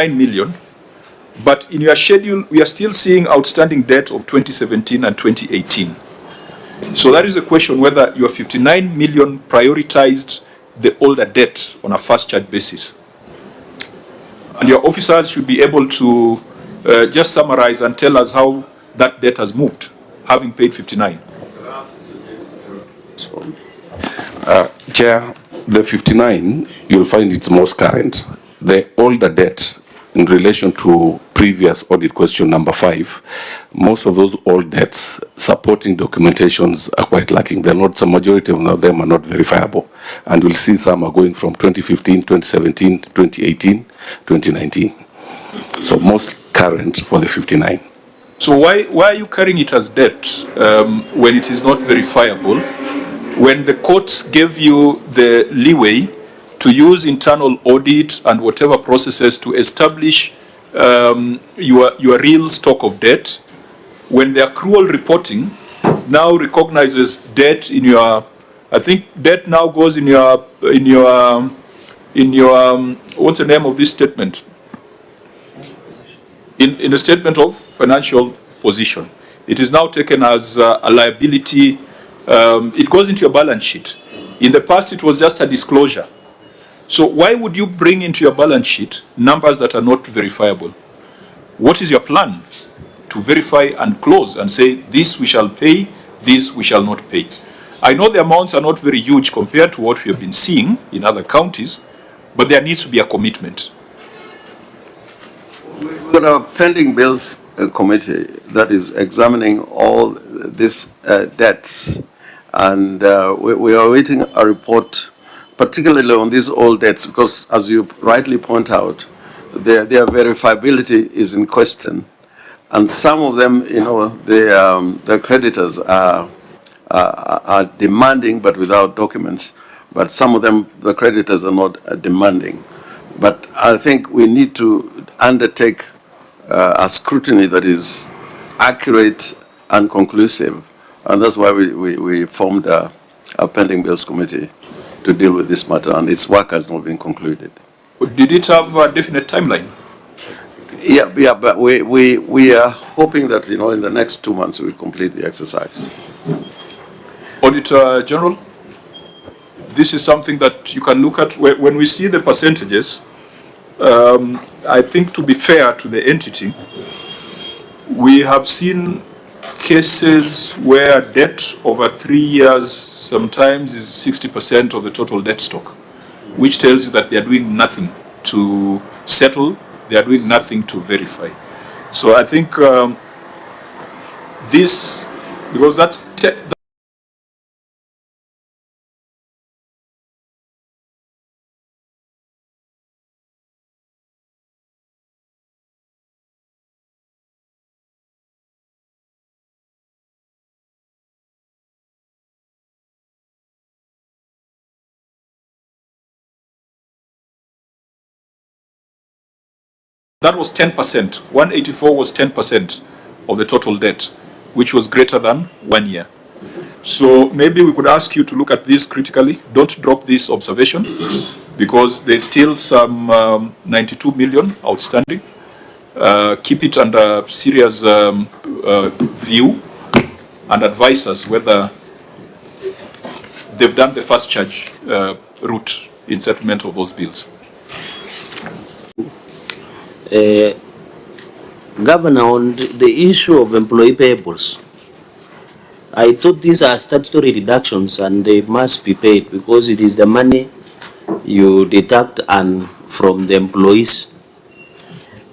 9 million, but in your schedule, we are still seeing outstanding debt of 2017 and 2018. So that is the question whether your 59 million prioritized the older debt on a fast charge basis. And your officers should be able to just summarize and tell us how that debt has moved, having paid 59. Chair, the 59, you'll find it's most current. The older debt in relation to previous audit question number 5, most of those old debts supporting documentations are quite lacking. They're not, some majority of them are not verifiable. And we'll see some are going from 2015, 2017, 2018, 2019. So most current for the 59. So why are you carrying it as debt when it is not verifiable? When the courts gave you the leeway to use internal audit and whatever processes to establish your real stock of debt, when the accrual reporting now recognizes debt in your, I think debt now goes in your what's the name of this statement? In the statement of financial position. It is now taken as a liability. It goes into your balance sheet. In the past, it was just a disclosure. So why would you bring into your balance sheet numbers that are not verifiable? What is your plan to verify and close and say, this we shall pay, this we shall not pay? I know the amounts are not very huge compared to what we have been seeing in other counties, but there needs to be a commitment. We've got a pending bills committee that is examining all these debts, and we are waiting a report, particularly on these old debts, because as you rightly point out, their verifiability is in question, and some of them, you know, the creditors are demanding but without documents, but some of them the creditors are not demanding. But I think we need to undertake a scrutiny that is accurate and conclusive, and that's why we formed a pending bills committee to deal with this matter, and its work has not been concluded. Did it have a definite timeline? Yeah, but we are hoping that, you know, in the next 2 months we complete the exercise. Auditor General, this is something that you can look at when we see the percentages. I think, to be fair to the entity, we have seen cases where debt over 3 years sometimes is 60% of the total debt stock, which tells you that they are doing nothing to settle, they are doing nothing to verify. So I think this, because that's that was 10%. 184 was 10% of the total debt, which was greater than 1 year. So maybe we could ask you to look at this critically. Don't drop this observation, because there's still some 92 million outstanding. Keep it under serious view and advise us whether they've done the fast charge route in settlement of those bills. Governor, on the issue of employee payables, I thought these are statutory deductions and they must be paid because it is the money you deduct and from the employees.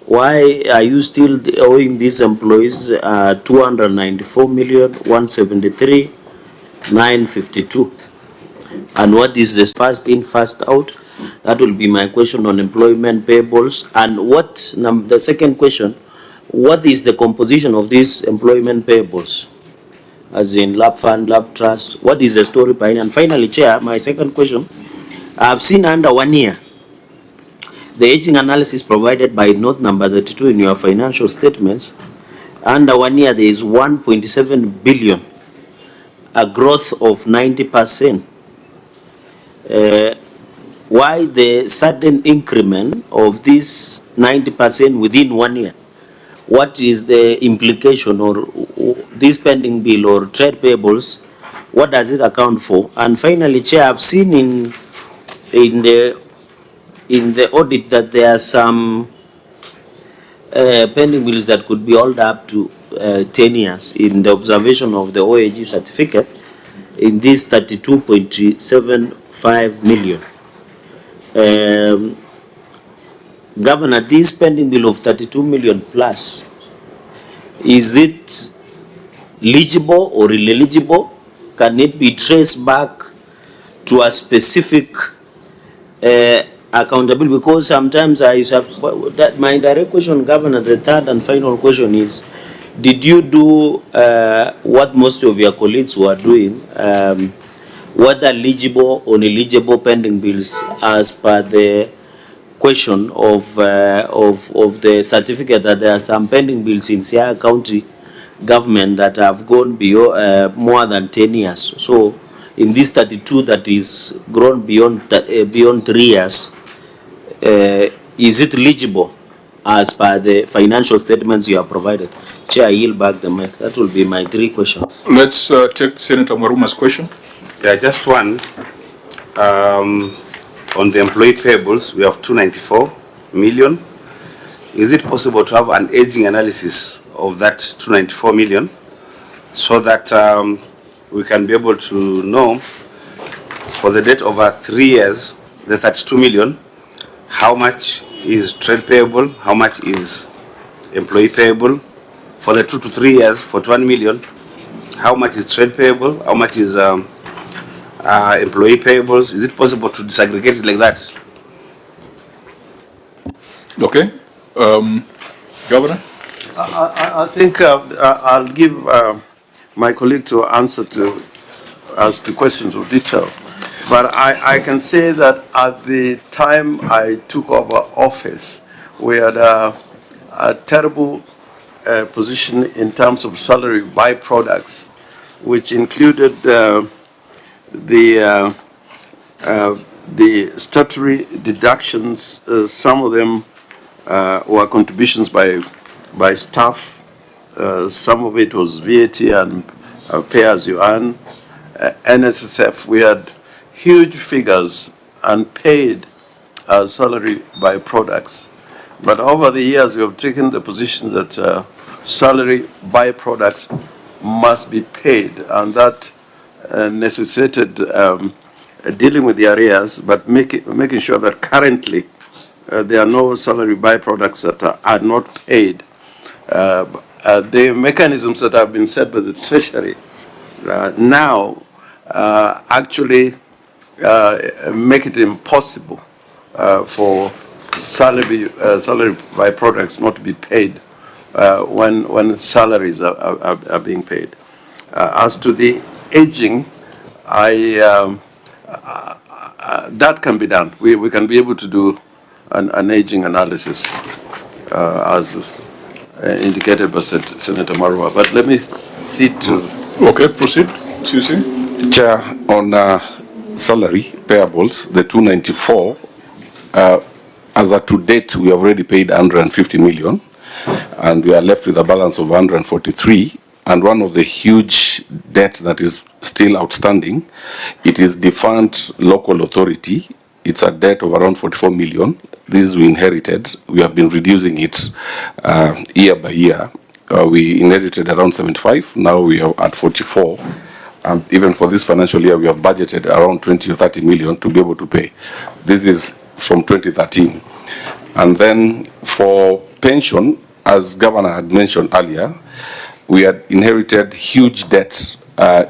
Why are you still owing these employees 294,173,952? And what is this first in, first out? That will be my question on employment payables. And what, the second question, what is the composition of these employment payables? As in lab fund, lab trust, what is the story behind? And finally, Chair, my second question, I've seen under 1 year, the aging analysis provided by note number 32 in your financial statements, under 1 year there is 1.7 billion, a growth of 90%. Why the sudden increment of this 90% within 1 year. What is the implication or this pending bill or trade payables? What does it account for? And finally, Chair, I've seen in the audit that there are some pending bills that could be held up to 10 years in the observation of the OAG certificate in this 32.75 million. Governor, this pending bill of 32 million plus, is it legible or ineligible? Can it be traced back to a specific accountability? Because sometimes I have that. My direct question, Governor, the third and final question is, did you do what most of your colleagues were doing, whether legible or ineligible pending bills as per the question of the certificate that there are some pending bills in Siaya County government that have gone beyond more than 10 years. So in this 32 that is grown beyond 3 years, is it legible as per the financial statements you have provided? Chair, I yield back the mic. That will be my 3 questions. Let's take Senator Maruma's question. Yeah, just one. On the employee payables, we have 294 million. Is it possible to have an aging analysis of that 294 million so that we can be able to know for the debt over 3 years, the 32 million, how much is trade payable, how much is employee payable? For the 2 to 3 years, 41 million, how much is trade payable, how much is employee payables? Is it possible to disaggregate it like that? Okay. Governor? I think I'll give my colleague to answer to us the questions of detail. But I can say that at the time I took over office, we had a terrible position in terms of salary byproducts, which included the statutory deductions. Some of them were contributions by staff. Some of it was VAT and pay as you earn. NSSF, we had huge figures unpaid salary byproducts. But over the years, we have taken the position that salary byproducts must be paid, and that necessitated dealing with the arrears, but making sure that currently there are no salary byproducts that are not paid. The mechanisms that have been set by the Treasury now actually make it impossible for salary byproducts not to be paid when salaries are being paid. As to the aging, that can be done. We can be able to do an aging analysis as indicated by Senator Marwa. But let me see to... Okay, proceed. Susie? Chair, on salary payables, the 294, as of to date, we have already paid 150 million, and we are left with a balance of 143. And one of the huge debt that is still outstanding, it is defunct local authority. It's a debt of around 44 million. This we inherited. We have been reducing it year by year. We inherited around 75. Now we are at 44. And even for this financial year, we have budgeted around 20 or 30 million to be able to pay. This is from 2013. And then for pension, as Governor had mentioned earlier, we had inherited huge debt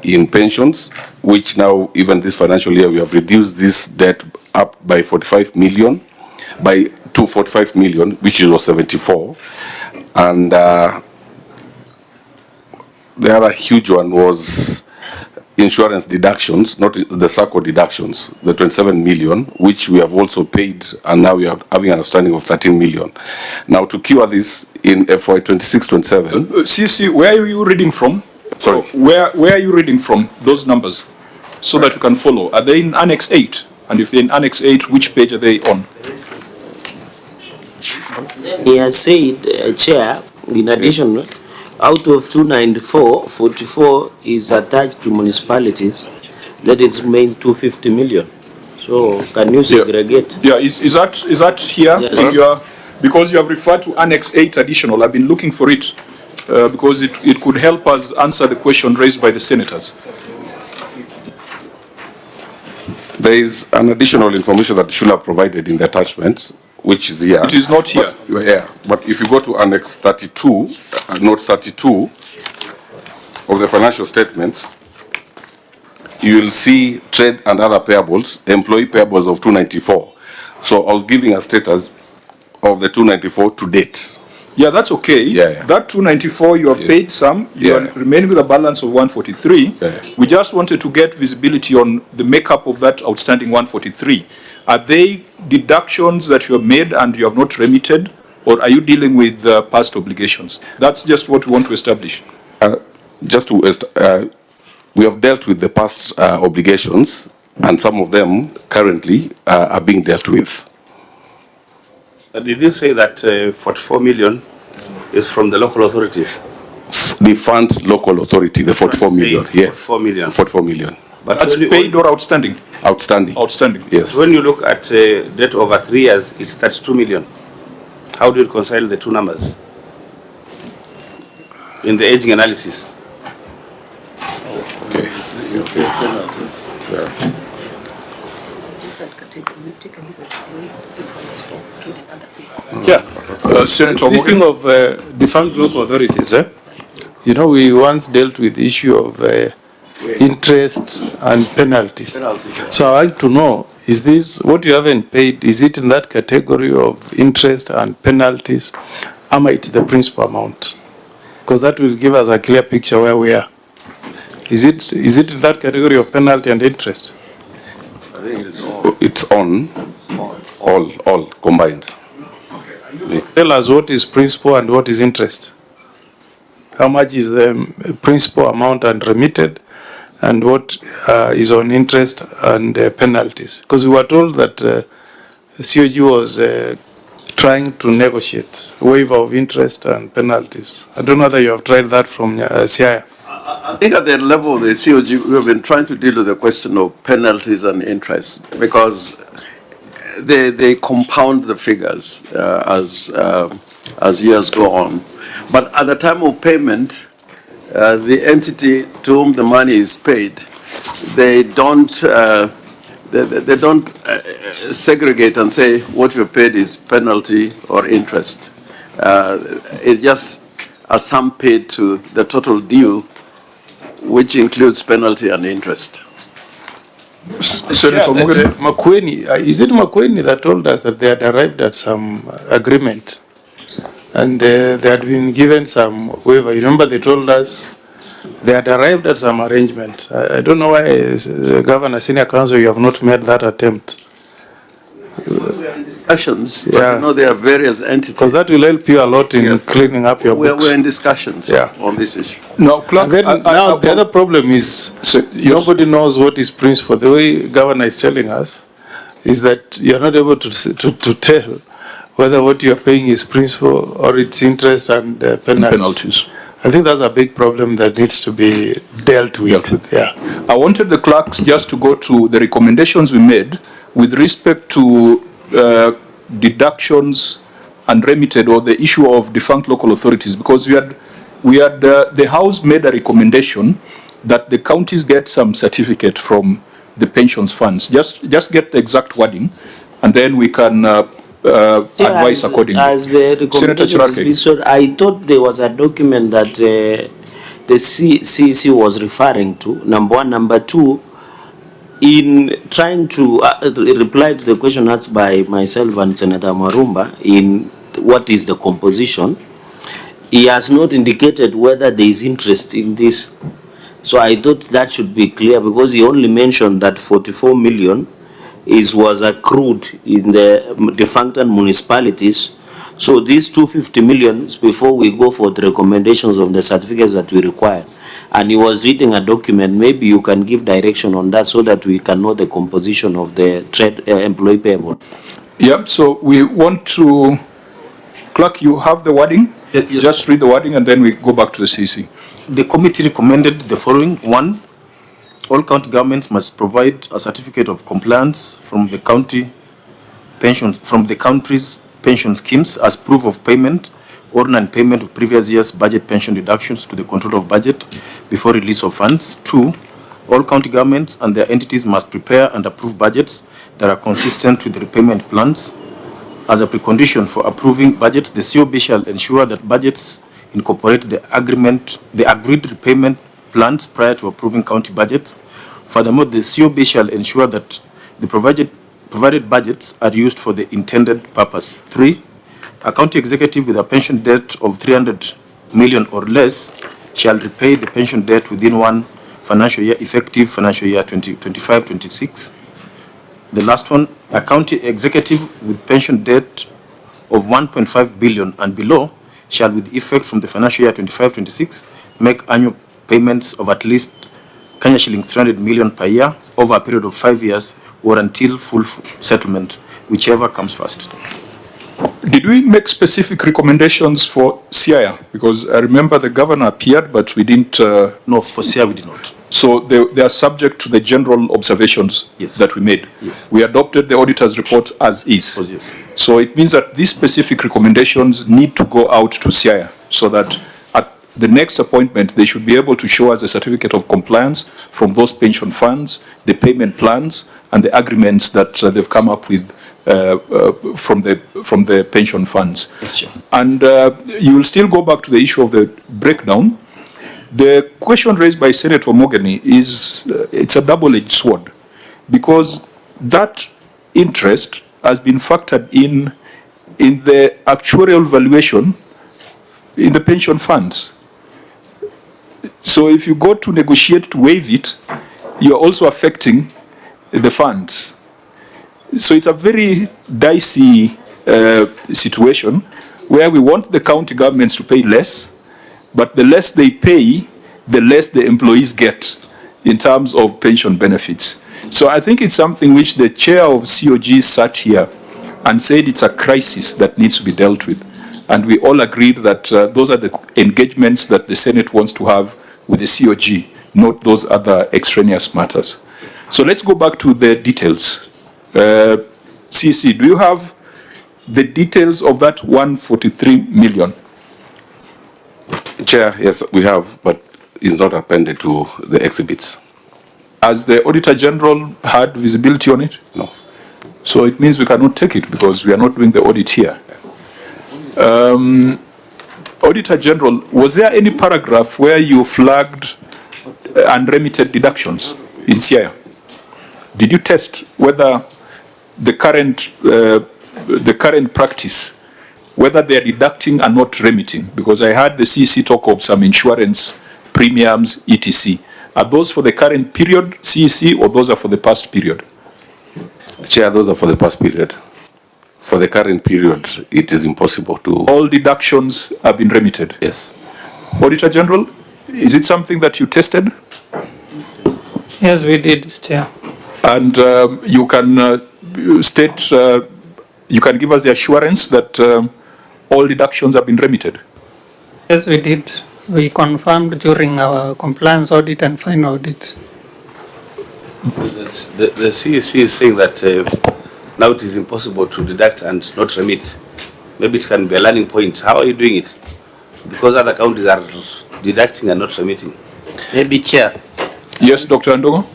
in pensions, which now, even this financial year, we have reduced this debt up by 45 million, to 45 million, which was 74. And the other huge one was insurance deductions, not the SACCO deductions, the 27 million, which we have also paid, and now we are having an outstanding of 13 million. Now, to cure this in FY 26-27... CC, where are you reading from? Sorry? Where are you reading from, those numbers, so that you can follow? Are they in Annex 8? And if they're in Annex 8, which page are they on? He has said, Chair, in addition, out of 294, 44 is attached to municipalities, that it's main 250 million. So can you segregate? Yeah, is that here? Yes. Because you have referred to Annex 8 additional, I've been looking for it because it could help us answer the question raised by the senators. There is an additional information that you should have provided in the attachment, which is here. It is not here. But if you go to Annex 32, Note 32 of the financial statements, you will see trade and other payables, employee payables of 294. So I was giving a status of the 294 to date. Yeah, that's okay. Yeah. That 294, you have paid some, you are remaining with a balance of 143. Yeah. We just wanted to get visibility on the makeup of that outstanding 143. Are they deductions that you have made and you have not remitted, or are you dealing with past obligations? That's just what we want to establish. We have dealt with the past obligations, and some of them currently are being dealt with. Did you say that 44 million is from the local authorities? The fund local authority, the 44 million, yes. 44 million. 44 million. But That's paid or outstanding? Outstanding. Outstanding. Yes. when you look at debt over 3 years, it's 32 million. How do you reconcile the two numbers in the aging analysis? Okay. Yeah. Senator This thing Morgan. of defunct local authorities, you know, we once dealt with the issue of interest and penalties. So I'd like to know, is this, what you haven't paid, is it in that category of interest and penalties? Am I the principal amount? Because that will give us a clear picture where we are. Is it in that category of penalty and interest? I think it's all. It's on, all combined. Tell us what is principal and what is interest. How much is the principal amount and remitted, and what is on interest and penalties? Because we were told that COG was trying to negotiate waiver of interest and penalties. I don't know whether you have tried that from Siaya. I think at the level of the COG, we have been trying to deal with the question of penalties and interest because they compound the figures as years go on. But at the time of payment, the entity to whom the money is paid, they don't segregate and say what you paid is penalty or interest. It's just a sum paid to the total due, which includes penalty and interest. Senator Morgan. Makueni, is it Makueni that told us that they had arrived at some agreement and they had been given some waiver? You remember they told us they had arrived at some arrangement. I don't know why, Governor, Senior Counsel, you have not made that attempt. We are in discussions, but Yeah. you know there are various entities. Because that will help you a lot in Yes. cleaning up your books. We're in discussions on this issue. Now, Clark, And then now the other problem is nobody knows what is principal. The way Governor is telling us is that you are not able to tell whether what you are paying is principal or it's interest and penalties. I think that's a big problem that needs to be dealt with. Yeah. I wanted the clerks just to go to the recommendations we made with respect to deductions and remitted, or the issue of defunct local authorities, because the House made a recommendation that the counties get some certificate from the pensions funds. Just get the exact wording, and then we can advise accordingly. As the recommendation has been said, I thought there was a document that the CEC was referring to, number one. Number two, in trying to reply to the question asked by myself and Senator Marumba in what is the composition, he has not indicated whether there is interest in this. So I thought that should be clear, because he only mentioned that 44 million was accrued in the defunct municipalities. So these 250 million, before we go for the recommendations of the certificates that we require, and he was reading a document, maybe you can give direction on that so that we can know the composition of the trade employee payable. Yeah, so we want to Clerk, you have the wording? Yes. Just read the wording and then we go back to the CEC. The committee recommended the following. 1, all county governments must provide a certificate of compliance from the country's pension schemes as proof of payment or non-payment of previous year's budget pension deductions to the control of budget before release of funds. 2, all county governments and their entities must prepare and approve budgets that are consistent with the repayment plans. As a precondition for approving budgets, the COB shall ensure that budgets incorporate the agreed repayment plans prior to approving county budgets. Furthermore, the COB shall ensure that the provided budgets are used for the intended purpose. 3, a county executive with a pension debt of 300 million or less shall repay the pension debt within one financial year effective financial year 2025-26. The last one, a county executive with pension debt of 1.5 billion and below shall, with effect from the financial year 25-26, make annual payments of at least Kenya shillings 300 million per year over a period of 5 years or until full settlement, whichever comes first. Did we make specific recommendations for Siaya? Because I remember the governor appeared, but we didn't... No, for Siaya we did not. So they are subject to the general observations that we made. Yes. We adopted the auditor's report as is. Oh, yes. So it means that these specific recommendations need to go out to Siaya so that at the next appointment, they should be able to show us a certificate of compliance from those pension funds, the payment plans, and the agreements that they've come up with from the pension funds. Yes, sure. And you will still go back to the issue of the breakdown. The question raised by Senator Mogany is, it's a double-edged sword, because that interest has been factored in the actuarial valuation in the pension funds. So if you go to negotiate to waive it, you're also affecting the funds. So it's a very dicey situation where we want the county governments to pay less, but the less they pay, the less the employees get in terms of pension benefits. So I think it's something which the chair of COG sat here and said it's a crisis that needs to be dealt with. And we all agreed that those are the engagements that the Senate wants to have with the COG, not those other extraneous matters. So let's go back to the details. CC, do you have the details of that 143 million? Chair, yes, we have, but it's not appended to the exhibits. Has the Auditor General had visibility on it? No. So it means we cannot take it because we are not doing the audit here. Auditor General, was there any paragraph where you flagged unremitted deductions in Siaya? Did you test whether the current practice, whether they are deducting and not remitting? Because I heard the CEC talk of some insurance premiums, etc. Are those for the current period, CEC, or those are for the past period? Chair, those are for the past period. For the current period, it is impossible to... All deductions have been remitted? Yes. Auditor General, is it something that you tested? Yes, we did, Chair. And you can state, you can give us the assurance that all deductions have been remitted? Yes, we did. We confirmed during our compliance audit and fine audits. The CEC is saying that now it is impossible to deduct and not remit. Maybe it can be a learning point. How are you doing it? Because other counties are deducting and not remitting. Maybe, Chair. Yes, Dr. Andogo?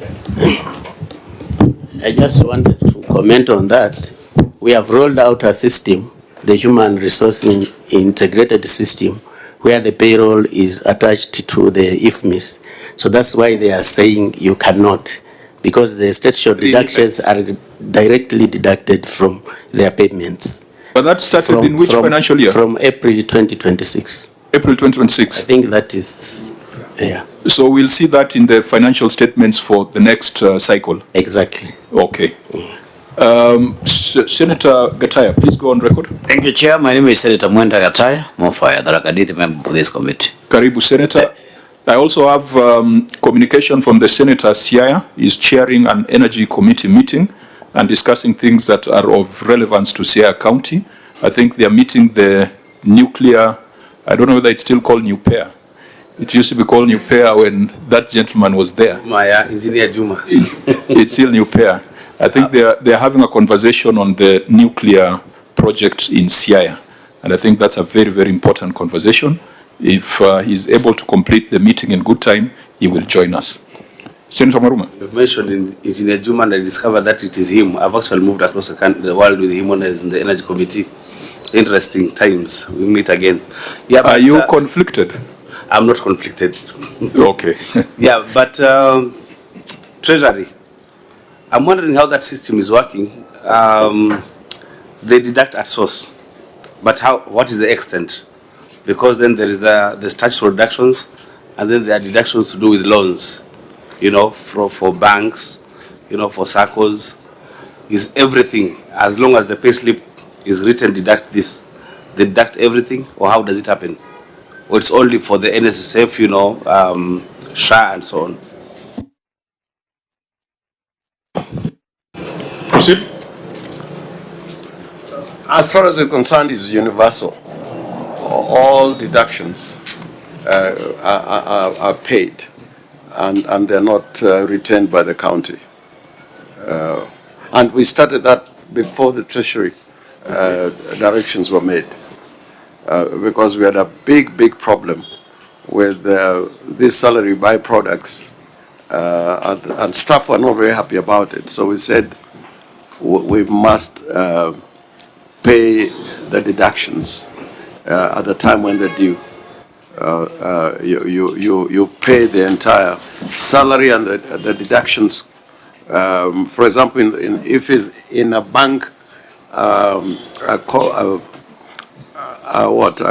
I just wanted to comment on that. We have rolled out a system, the Human Resource Integrated System, where the payroll is attached to the IFMIS. So that's why they are saying you cannot, because the statutory deductions are directly deducted from their payments. But that started in which financial year? From April 2026. April 2026. I think that is, yeah. So we'll see that in the financial statements for the next cycle? Exactly. Okay. Senator Gataya, please go on record. Thank you, Chair. My name is Senator Mwenda Gataya, Mofaya, the member of this committee. Karibu, Senator. I also have communication from the Senator Siaya. He's chairing an energy committee meeting and discussing things that are of relevance to Siaya County. I think they are meeting the nuclear, I don't know whether it's still called Nupair. It used to be called Nupair when that gentleman was there. My engineer Juma. It's still Nupair. I think they're having a conversation on the nuclear project in Siaya. And I think that's a very, very important conversation. If he's able to complete the meeting in good time, he will join us. Senator Maruma. You've mentioned in Engineer Juma, and I discovered that it is him. I've actually moved across the world with him when I was in the Energy Committee. Interesting times. We meet again. Yeah, Are you conflicted? I'm not conflicted. Okay. Yeah, but Treasury, I'm wondering how that system is working. They deduct at source, but what is the extent? Because then there is the statutory deductions, and then there are deductions to do with loans, you know, for banks, you know, for SACCOs. Is everything, as long as the payslip is written, deduct this, they deduct everything, or how does it happen? Or it's only for the NSSF, you know, SHA and so on? Proceed. As far as we're concerned, it's universal. All deductions are paid, and they're not retained by the county. And we started that before the Treasury directions were made, because we had a big problem with these salary byproducts, and staff were not very happy about it. So we said we must pay the deductions at the time when they're due. You pay the entire salary and the deductions. For example, if it's in a bank, a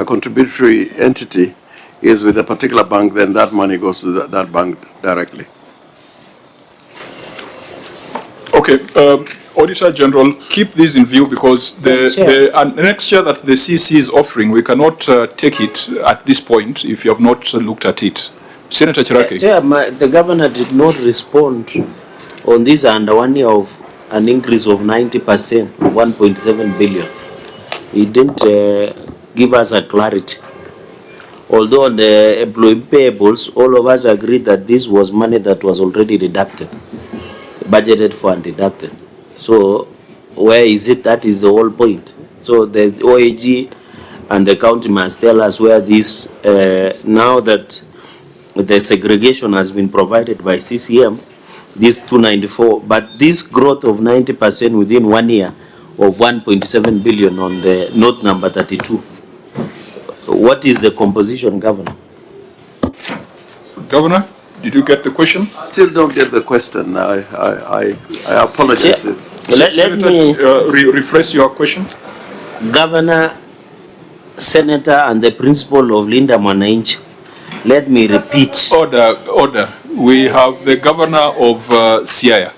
contributory entity is with a particular bank, then that money goes to that bank directly. Okay. Auditor General, keep this in view because the next year that the CC is offering, we cannot take it at this point if you have not looked at it. Senator Chiraki. The governor did not respond on this under 1 year of an increase of 90%, 1.7 billion. He didn't give us a clarity. Although on the employee payables, all of us agreed that this was money that was already deducted, budgeted for and deducted. So where is it? That is the whole point. So the OAG and the county must tell us where this, now that the segregation has been provided by CCM, this 294, but this growth of 90% within 1 year of 1.7 billion on the note number 32. What is the composition, Governor? Governor, did you get the question? I still don't get the question. I apologize. Let me rephrase your question. Governor, Senator, and the principal of Linda Mwananchi. Let me repeat. Order. We have the governor of Siaya.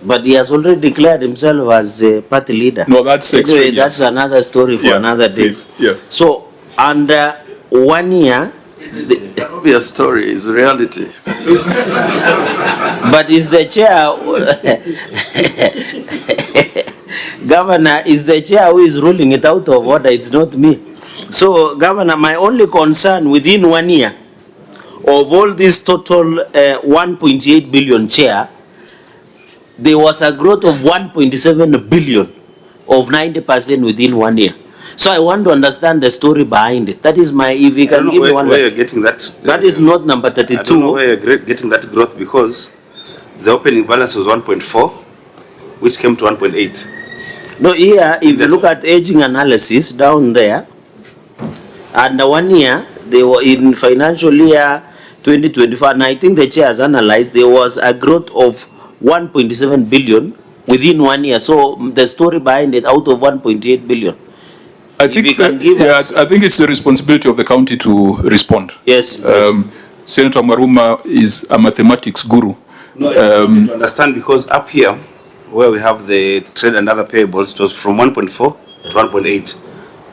But he has already declared himself as a party leader. No, that's anyway, that's another story for another day. Please. Yeah. So, under 1 year, that will be a story, it's reality. But is the chair, Governor, is the chair who is ruling it out of order, it's not me. So, Governor, my only concern within 1 year of all this total 1.8 billion chair, there was a growth of 1.7 billion of 90% within 1 year. So I want to understand the story behind it. That is my, if you can give me one. Where you're getting that? That is not number 32. I don't know where you're getting that growth because the opening balance was 1.4, which came to 1.8. No, here, if you look at aging analysis down there, under 1 year, they were in financial year 2024, and I think the chair has analyzed, there was a growth of 1.7 billion within 1 year. So the story behind it, out of 1.8 billion. I think I think it's the responsibility of the county to respond. Yes. Senator Maruma is a mathematics guru. No, to understand, because up here, where we have the trade and other payables, it was from 1.4 to 1.8.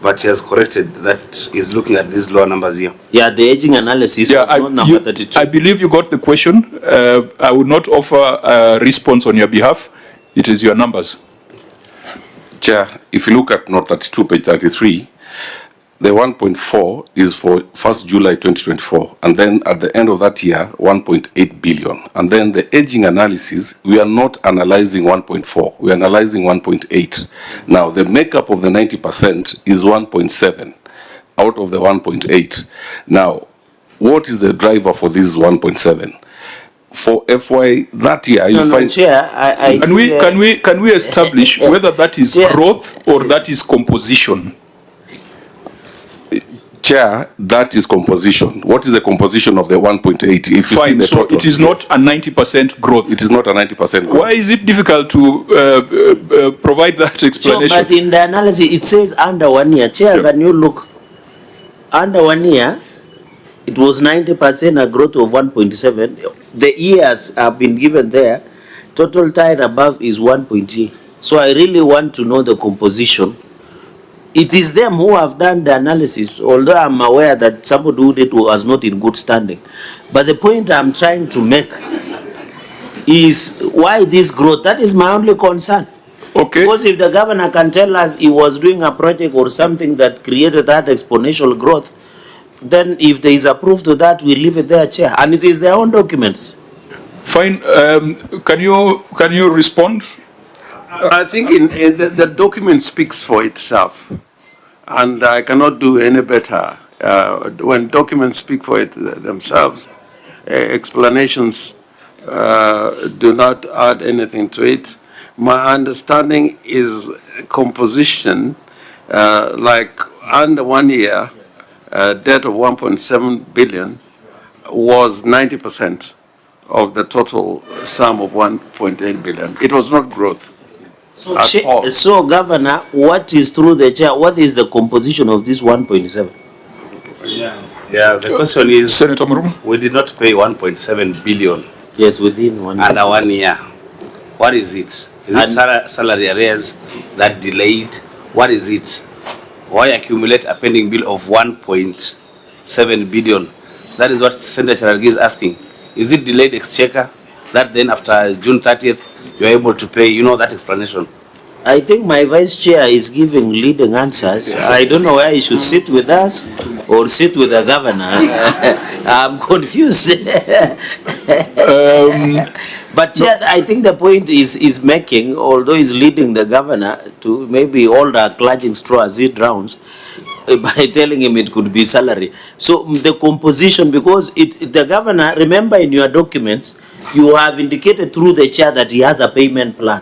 But he has corrected that he's looking at these lower numbers here. Yeah, the aging analysis was not number 32. I believe you got the question. I would not offer a response on your behalf. It is your numbers. Chair, if you look at note 32, page 33, The 1.4 is for 1st July 2024, and then at the end of that year, 1.8 billion. And then the aging analysis, we are not analyzing 1.4, we are analyzing 1.8. Now, the makeup of the 90% is 1.7 out of the 1.8. Now, what is the driver for this 1.7? For FY that year, you find... Chair, Can we establish whether that is growth or that is composition? Chair, that is composition. What is the composition of the 1.8? If you Fine, see the so total, it is not a 90% growth. It is not a 90% growth. Why is it difficult to provide that explanation? So, but in the analysis, it says under 1 year. Chair, can you look? Under 1 year, it was 90%, a growth of 1.7. The years have been given there. Total tied above is 1.8. So I really want to know the composition. It is them who have done the analysis, although I'm aware that somebody who did was not in good standing. But the point I'm trying to make is why this growth? That is my only concern. Okay. Because if the governor can tell us he was doing a project or something that created that exponential growth, then if there is a proof to that, we leave it there, Chair. And it is their own documents. Fine. Can you respond? I think the document speaks for itself, and I cannot do any better. When documents speak for it themselves, explanations do not add anything to it. My understanding is composition, like under 1 year, debt of 1.7 billion was 90% of the total sum of 1.8 billion. It was not growth. So, Governor, what is through the chair? What is the composition of this 1.7? Yeah, the question is, Senator Murumu? we did not pay 1.7 billion Yes, within 1 year. under 1 year. What is it? Is it salary arrears that delayed? What is it? Why accumulate a pending bill of 1.7 billion? That is what Senator Charagi is asking. Is it delayed exchequer that then after June 30th you are able to pay? You know that explanation. I think my vice chair is giving leading answers. I don't know where he should sit with us or sit with the governor. I'm confused. But Chair, I think the point is making, although he's leading the governor to maybe hold a clutching straw as he drowns, by telling him it could be salary. So the composition, because the governor, remember in your documents, you have indicated through the chair that he has a payment plan.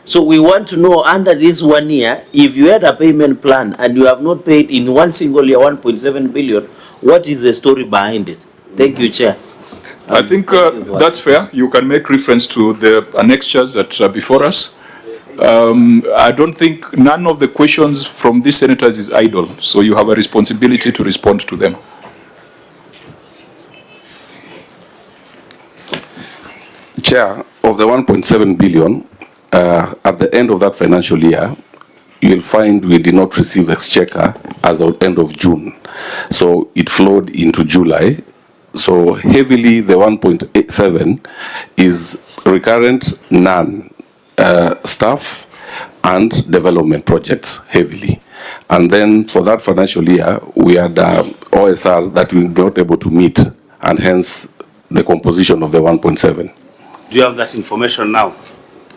So we want to know under this 1 year, if you had a payment plan and you have not paid in one single year 1.7 billion, what is the story behind it? Thank you, Chair. I think that's fair. You can make reference to the annexures that are before us. I don't think none of the questions from these senators is idle, so you have a responsibility to respond to them. Chair, of the 1.7 billion, at the end of that financial year, you'll find we did not receive exchequer as of end of June. So it flowed into July. So heavily, the 1.87 is recurrent staff and development projects heavily. And then for that financial year, we had OSR that we were not able to meet, and hence the composition of the 1.7. Do you have that information now?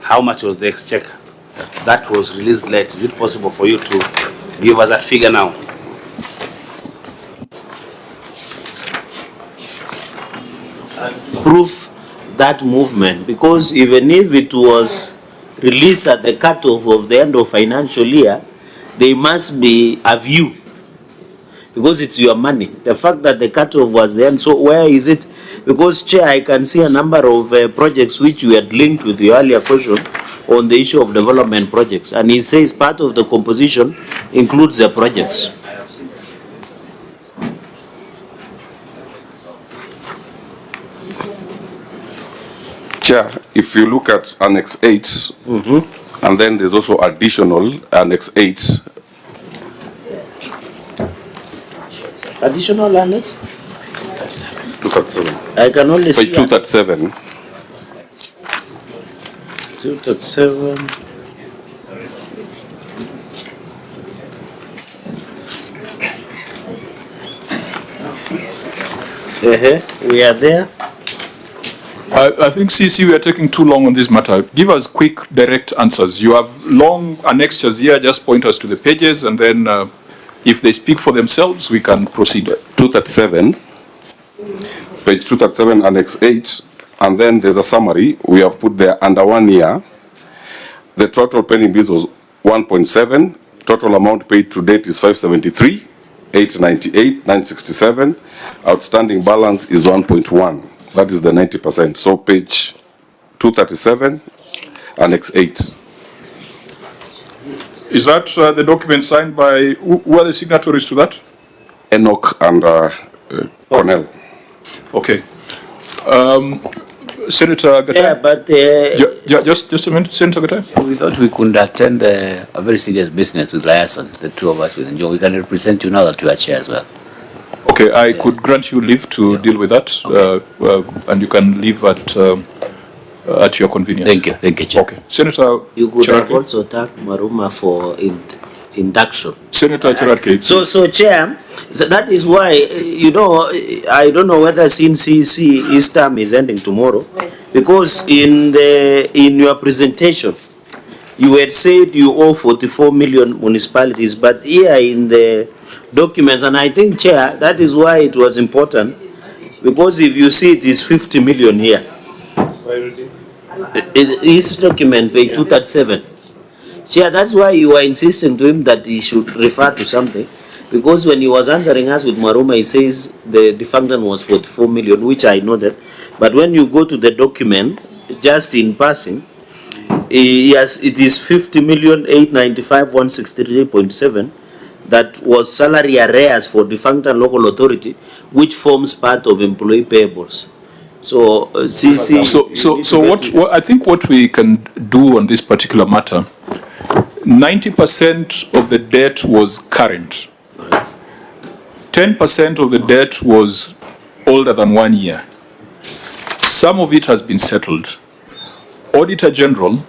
How much was the exchequer that was released late? Is it possible for you to give us that figure now? Proof that movement, because even if it was released at the cutoff of the end of financial year, there must be a view, because it's your money. The fact that the cutoff was the end, so where is it? Because, Chair, I can see a number of projects which you had linked with the earlier question on the issue of development projects, and he says part of the composition includes the projects. Chair, if you look at Annex 8, and then there's also additional Annex 8. Additional annex? 237. I can only see Page 237. 237. We are there. I think, CC, we are taking too long on this matter. Give us quick, direct answers. You have long annexures here. Just point us to the pages, and then if they speak for themselves, we can proceed. 237, page 237, Annex 8, and then there's a summary. We have put there under 1 year. The total pending bills was 1.7. Total amount paid to date is 573, 898, 967. Outstanding balance is 1.1. That is the 90%. So page 237, Annex 8. Is that the document signed by, who are the signatories to that? Enoch and Cornell. Okay. Senator Gatai? Yeah, but just a minute, Senator Gatai. We thought we could attend a very serious business with Liaison, the two of us with Njong. We can represent you now that you are chair as well. Okay, I could grant you leave to deal with that, and you can leave at your convenience. Thank you, Chair. Okay, Senator. you could have Cherargei. also thanked Maruma for induction. Senator Cherargei. So Chair, so that is why, I don't know whether since his term is ending tomorrow, because in your presentation, you had said you owe 44 million municipalities, but here in the documents, and I think, Chair, that is why it was important, because if you see it is 50 million here. His document, page 237. Chair, that's why you were insisting to him that he should refer to something, because when he was answering us with Maruma, he says the defunction was 44 million, which I know that, but when you go to the document, just in passing, yes, it is 50,895,163.7 that was salary arrears for defunct and local authority, which forms part of employee payables. So, CC. So what I think what we can do on this particular matter, 90% of the debt was current. 10% of the debt was older than 1 year. Some of it has been settled. Auditor General,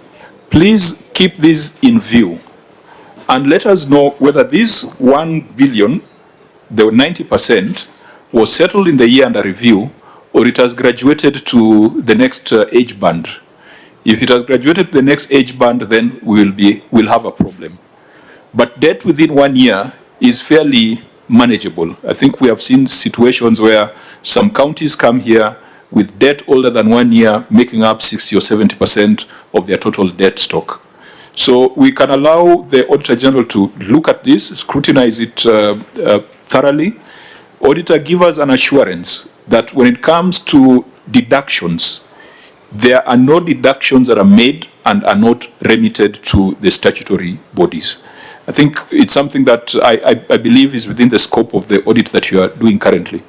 please keep this in view and let us know whether this 1 billion, the 90%, was settled in the year under review, or it has graduated to the next age band. If it has graduated to the next age band, then we'll have a problem. But debt within 1 year is fairly manageable. I think we have seen situations where some counties come here with debt older than 1 year, making up 60 or 70% of their total debt stock. So we can allow the Auditor General to look at this, scrutinize it thoroughly. Auditor, give us an assurance that when it comes to deductions, there are no deductions that are made and are not remitted to the statutory bodies. I think it's something that I believe is within the scope of the audit that you are doing currently.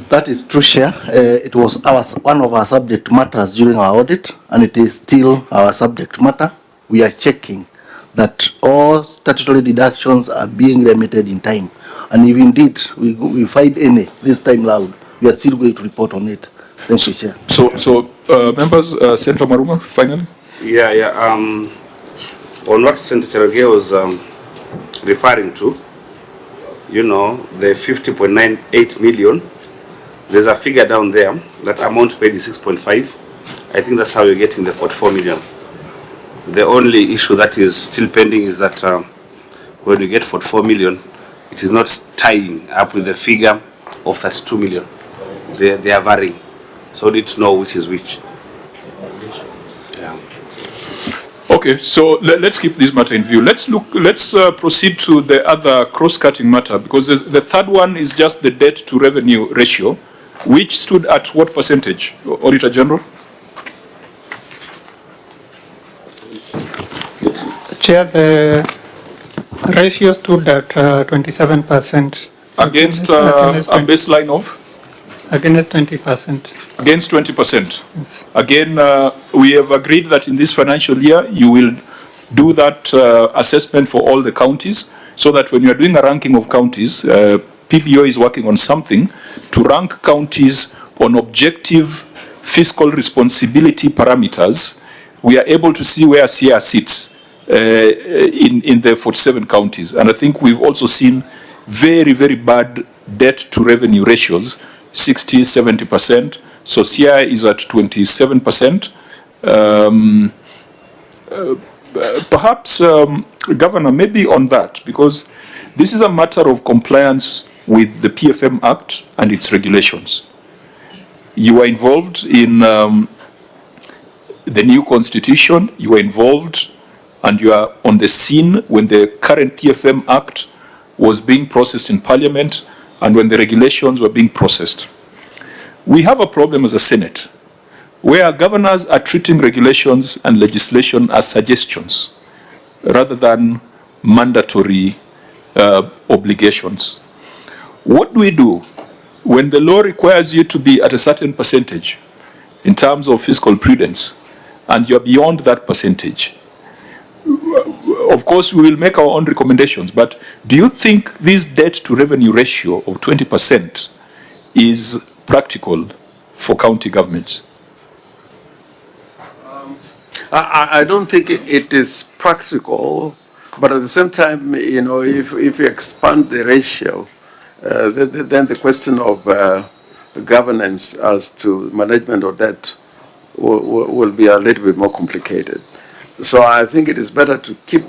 That is true, Chair. It was one of our subject matters during our audit, and it is still our subject matter. We are checking that all statutory deductions are being remitted in time. And if indeed we find any this time loud, we are still going to report on it. Thank you, Chair. So members, Senator Maruma, finally? On what Senator Cherargei was referring to, the 50.98 million, there's a figure down there, that amount paid is 6.5. I think that's how you're getting the 44 million. The only issue that is still pending is that when you get 44 million, it is not tying up with the figure of 32 million. They are varying. So we need to know which is which. Yeah. Okay, so let's keep this matter in view. Let's proceed to the other cross-cutting matter, because the third one is just the debt to revenue ratio, which stood at what percentage, Auditor General? Chair, the ratio stood at 27%. Against a baseline of? Against 20%. Against 20%. Yes. Again, we have agreed that in this financial year, you will do that assessment for all the counties, so that when you are doing a ranking of counties, PBO is working on something to rank counties on objective fiscal responsibility parameters. We are able to see where Siaya sits in the 47 counties. And I think we've also seen very, very bad debt to revenue ratios 60, 70%. So Siaya is at 27%. Perhaps, Governor, maybe on that, because this is a matter of compliance with the PFM Act and its regulations. You are involved in the new constitution, you are involved and you are on the scene when the current PFM Act was being processed in Parliament and when the regulations were being processed. We have a problem as a Senate where governors are treating regulations and legislation as suggestions rather than mandatory obligations. What do we do when the law requires you to be at a certain percentage in terms of fiscal prudence and you're beyond that percentage? Of course, we will make our own recommendations, but do you think this debt to revenue ratio of 20% is practical for county governments? I don't think it is practical, but at the same time, you know, if you expand the ratio, then the question of governance as to management of debt will be a little bit more complicated. So I think it is better to keep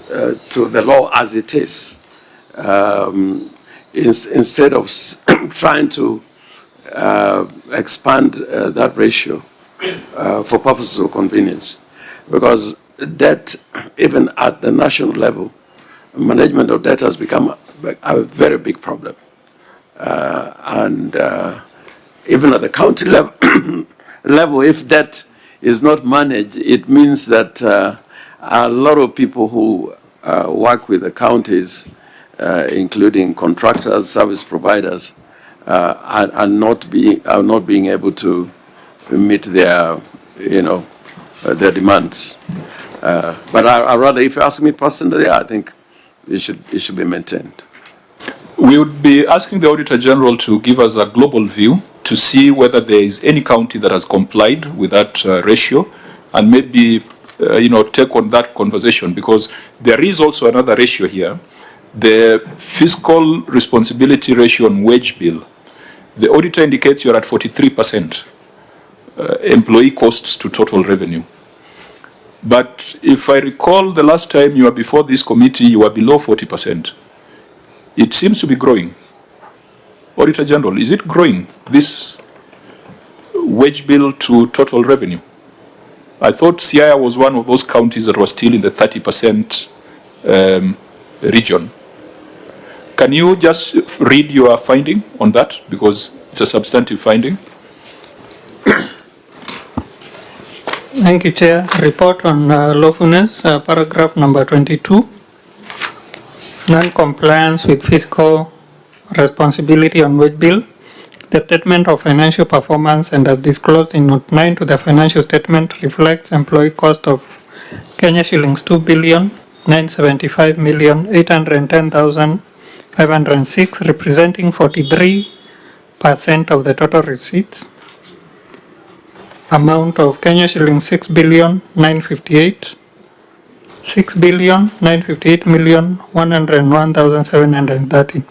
to the law as it is, instead of trying to expand that ratio for purposes of convenience. Because debt, even at the national level, management of debt has become a very big problem. And even at the county level, if debt is not managed, it means that a lot of people who work with the counties, including contractors, service providers, are not being able to meet their, their demands. But I rather, if you ask me personally, I think it should be maintained. We would be asking the Auditor General to give us a global view to see whether there is any county that has complied with that ratio, and maybe take on that conversation, because there is also another ratio here, the fiscal responsibility ratio on wage bill. The auditor indicates you're at 43% employee costs to total revenue. But if I recall the last time you were before this committee, you were below 40%. It seems to be growing. Auditor General, is it growing, this wage bill to total revenue? I thought Siaya was one of those counties that was still in the 30% region. Can you just read your finding on that? Because it's a substantive finding. Thank you, Chair. Report on lawfulness, paragraph number 22. Non-compliance with fiscal responsibility on wage bill. The statement of financial performance and as disclosed in note 9 to the financial statement reflects employee cost of Kenya shillings 2,975,810,506, representing 43% of the total receipts. Amount of Kenya shillings 6,958,101,730.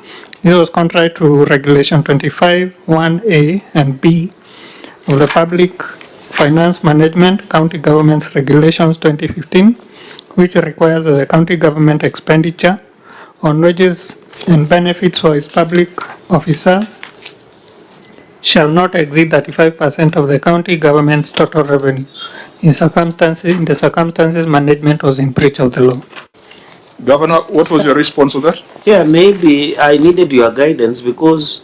This was contrary to Regulation 25(1)(a) and (b) of the Public Finance Management County Governments Regulations 2015, which requires that the county government expenditure on wages and benefits for its public officers shall not exceed 35% of the county government's total revenue. In the circumstances, management was in breach of the law. Governor, what was your response to that? Yeah, maybe I needed your guidance, because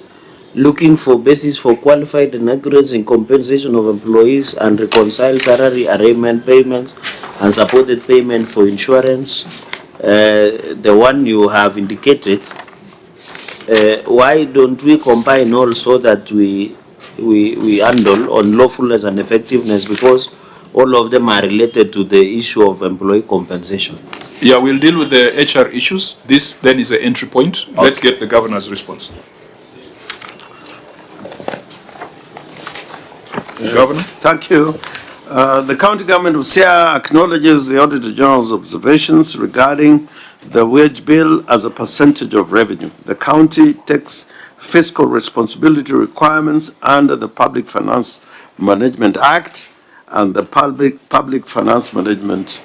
looking for basis for qualified and accuracy in compensation of employees and reconcile salary arraignment payments and supported payment for insurance, the one you have indicated, why don't we combine all so that we handle on lawfulness and effectiveness, because all of them are related to the issue of employee compensation. Yeah, we'll deal with the HR issues. This then is the entry point. Okay. Let's get the governor's response. Governor. Thank you. The county government of Siaya acknowledges the Auditor General's observations regarding the wage bill as a percentage of revenue. The county takes fiscal responsibility requirements under the Public Finance Management Act and the Public Finance Management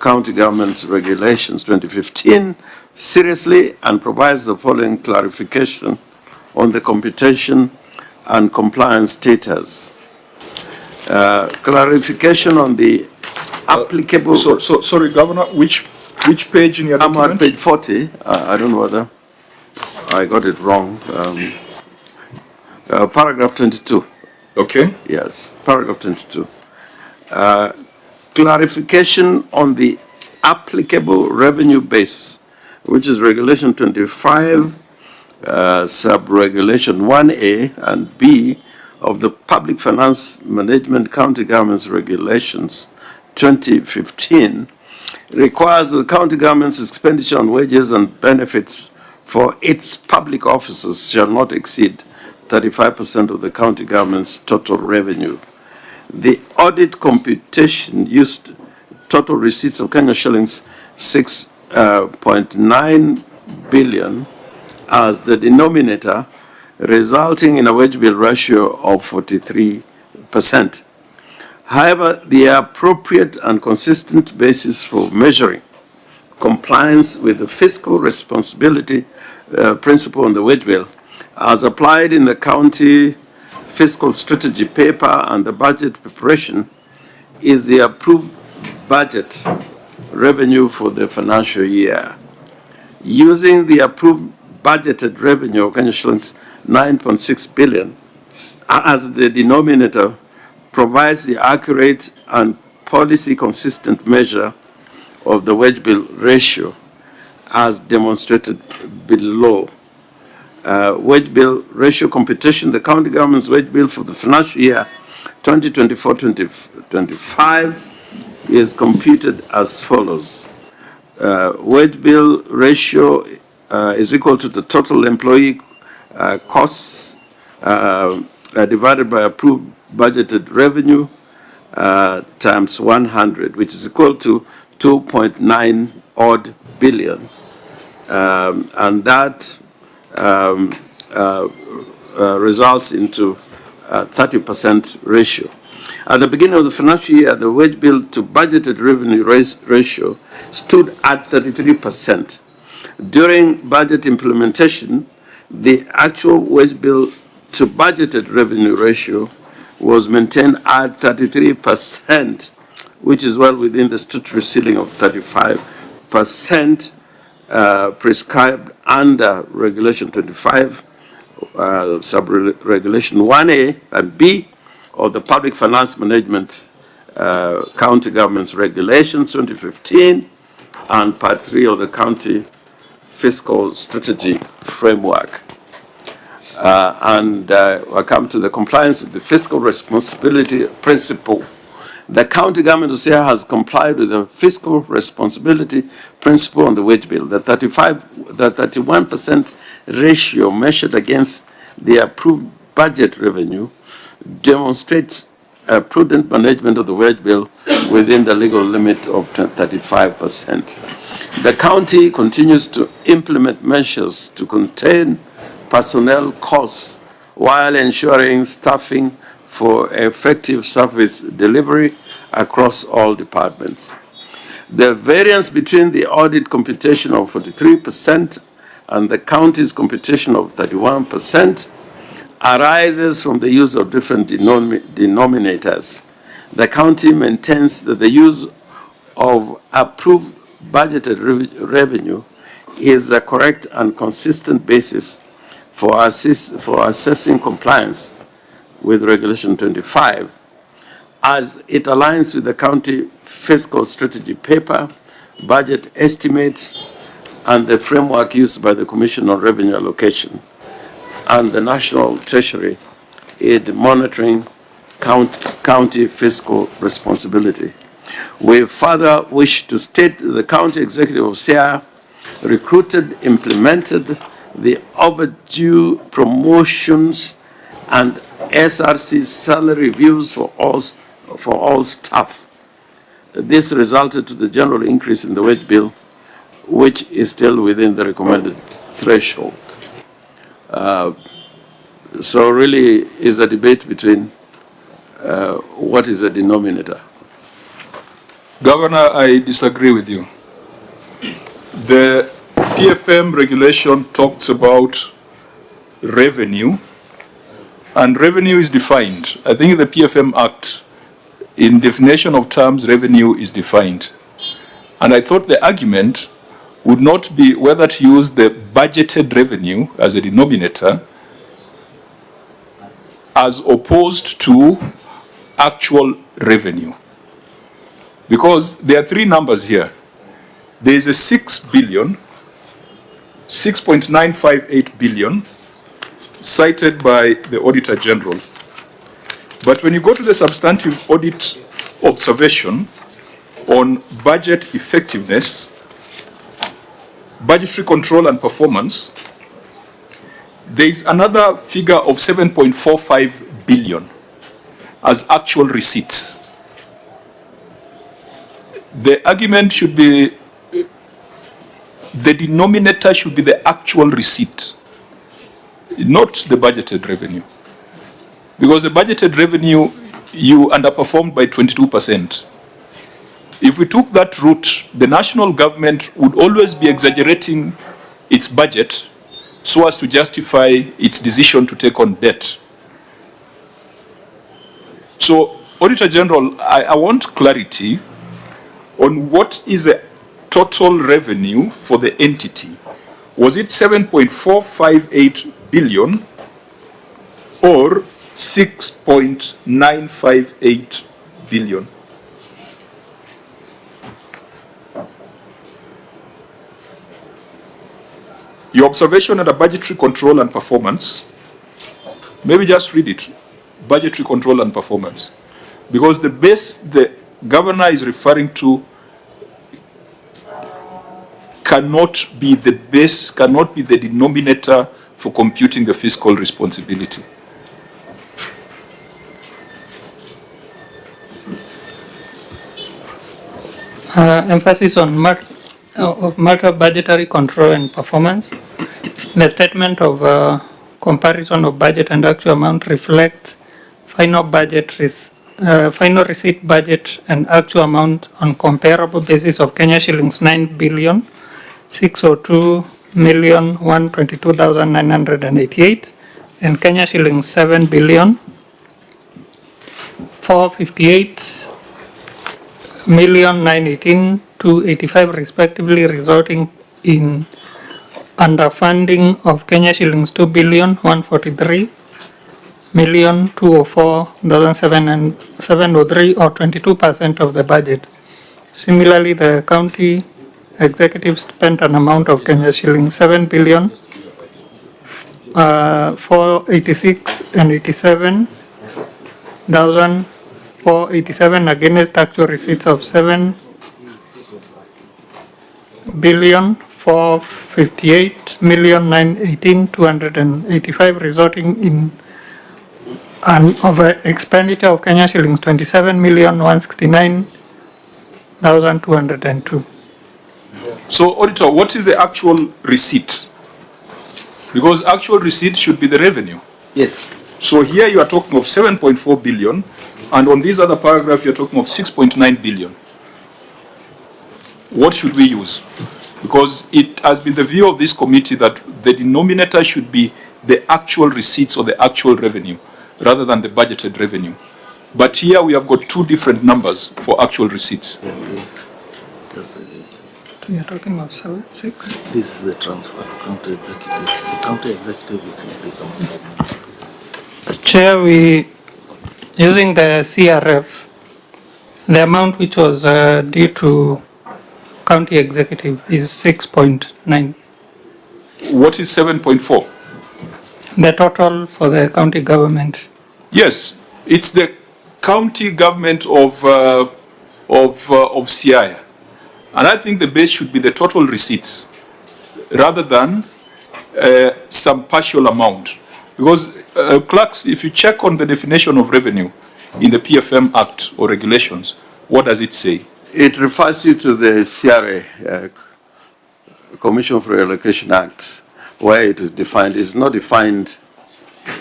County Government Regulations 2015 seriously and provides the following clarification on the computation and compliance status. Clarification on the applicable. Sorry, Governor, which page in your I'm document? on page 40. I don't know whether I got it wrong. Paragraph 22. Okay. Yes, paragraph 22. Clarification on the applicable revenue base, which is Regulation 25, Sub-Regulation 1A and B of the Public Finance Management County Government's Regulations 2015, requires the county government's expenditure on wages and benefits for its public officers shall not exceed 35% of the county government's total revenue. The audit computation used total receipts of Kenya shillings 6.9 billion as the denominator, resulting in a wage bill ratio of 43%. However, the appropriate and consistent basis for measuring compliance with the fiscal responsibility principle on the wage bill, as applied in the county fiscal strategy paper and the budget preparation, is the approved budget revenue for the financial year. Using the approved budgeted revenue of Kenya shillings 9.6 billion as the denominator provides the accurate and policy consistent measure of the wage bill ratio as demonstrated below. Wage bill ratio computation, the county government's wage bill for the financial year 2024-2025 is computed as follows. Wage bill ratio is equal to the total employee costs divided by approved budgeted revenue times 100, which is equal to 2.9 odd billion. And that results into a 30% ratio. At the beginning of the financial year, the wage bill to budgeted revenue ratio stood at 33%. During budget implementation, the actual wage bill to budgeted revenue ratio was maintained at 33%, which is well within the statutory ceiling of 35% prescribed under Regulation 25, Sub-Regulation 1A and B of the Public Finance Management County Government's Regulations 2015 and Part 3 of the County Fiscal Strategy Framework. I come to the compliance with the fiscal responsibility principle. The county government of Siaya has complied with the fiscal responsibility principle on the wage bill. The 31% ratio measured against the approved budget revenue demonstrates a prudent management of the wage bill within the legal limit of 35%. The county continues to implement measures to contain personnel costs while ensuring staffing for effective service delivery across all departments. The variance between the audit computation of 43% and the county's computation of 31% arises from the use of different denominators. The county maintains that the use of approved budgeted revenue is the correct and consistent basis for assessing compliance with Regulation 25, as it aligns with the county fiscal strategy paper, budget estimates, and the framework used by the Commission on Revenue Allocation and the National Treasury in monitoring county fiscal responsibility. We further wish to state that the County Executive of Siaya recruited, implemented the overdue promotions and SRC salary reviews for all staff. This resulted to the general increase in the wage bill which is still within the recommended threshold. So really is a debate between what is the denominator. Governor, I disagree with you. The PFM regulation talks about revenue, and revenue is defined. I think the PFM Act, in definition of terms, revenue is defined. And I thought the argument would not be whether to use the budgeted revenue as a denominator as opposed to actual revenue. Because there are three numbers here. There is a 6.958 billion cited by the Auditor General. But when you go to the substantive audit observation on budget effectiveness, budgetary control and performance, there is another figure of 7.45 billion as actual receipts. The argument should be, the denominator should be the actual receipt, not the budgeted revenue. Because the budgeted revenue, you underperformed by 22%. If we took that route, the national government would always be exaggerating its budget so as to justify its decision to take on debt. So, Auditor General, I want clarity on what is the total revenue for the entity. Was it 7.458 billion or 6.958 billion? Your observation under budgetary control and performance, maybe just read it, budgetary control and performance. Because the base the governor is referring to cannot be the base, cannot be the denominator for computing the fiscal responsibility. Emphasis on matter budgetary control and performance. The statement of comparison of budget and actual amount reflects final receipt budget and actual amount on comparable basis of Kenya shillings 9,602,122,988 and Kenya shillings 7,458,918,285 respectively, resulting in underfunding of Kenya shillings 2,143,204,703 or 22% of the budget. Similarly, the county executive spent an amount of Kenya shillings 7,486,87,487 against actual receipts of 7,458,918,285, resulting in an over expenditure of Kenya shillings 27,169,202. So, Auditor, what is the actual receipt? Because actual receipt should be the revenue. Yes. So here you are talking of 7.4 billion, and on this other paragraph you're talking of 6.9 billion. What should we use? Because it has been the view of this committee that the denominator should be the actual receipts or the actual revenue, rather than the budgeted revenue. But here we have got two different numbers for actual receipts. You're talking of 6? This is the transfer to county executive. The county executive is in this amount. Chair, we, using the CRF, the amount which was due to county executive is 6.9. What is 7.4? The total for the county government. Yes, it's the county government of Siaya. And I think the base should be the total receipts rather than some partial amount. Because clerks, if you check on the definition of revenue in the PFM Act or regulations, what does it say? It refers you to the CRA Commission for Allocation Act, where it is defined, is not defined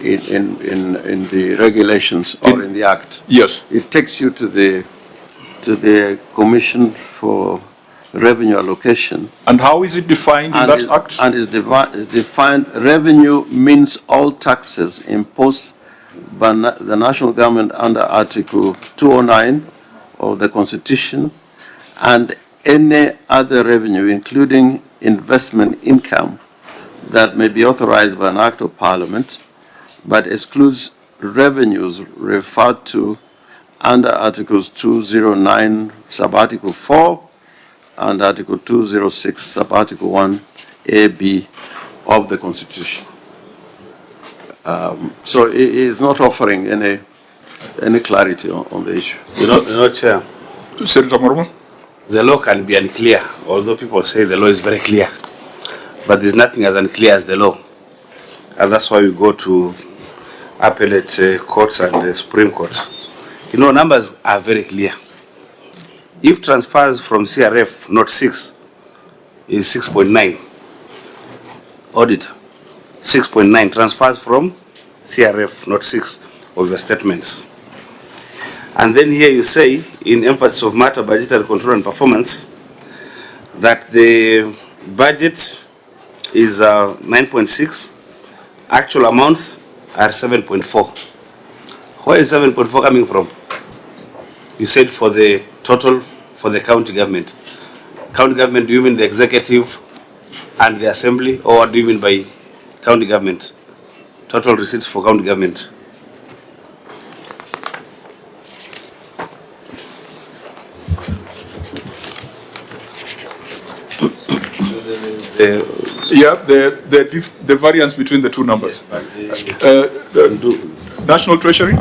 in the regulations or in the act. Yes. It takes you to the Commission for Revenue Allocation. And how is it defined in that act? And is defined, revenue means all taxes imposed by the national government under Article 209 of the Constitution, and any other revenue, including investment income, that may be authorized by an act of Parliament, but excludes revenues referred to under Articles 209, Subarticle 4, and Article 206, Subarticle 1, A, B of the Constitution. So it is not offering any clarity on the issue. You know, Chair, Senator Mormo? the law can be unclear, although people say the law is very clear. But there's nothing as unclear as the law. And that's why we go to appellate courts and the Supreme Court. You know, numbers are very clear. If transfers from CRF, not 6, is 6.9, auditor, 6.9 transfers from CRF, not 6 of your statements. And then here you say, in emphasis of matter, budgetary control and performance, that the budget is 9.6, actual amounts are 7.4. Where is 7.4 coming from? You said for the total for the county government. County government, do you mean the executive and the assembly, or what do you mean by county government? Total receipts for county government. The variance between the two numbers. National Treasury?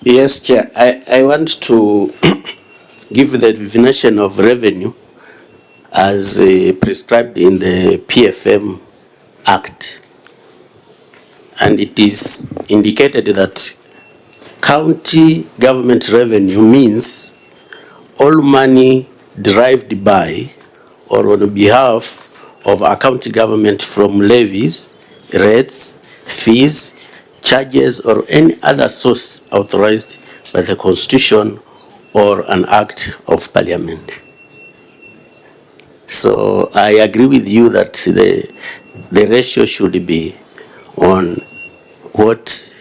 Yes, Chair. I want to give the definition of revenue as prescribed in the PFM Act. And it is indicated that county government revenue means all money derived by or on behalf of a county government from levies, rates, fees, charges, or any other source authorized by the Constitution or an act of Parliament. So I agree with you that the ratio should be on what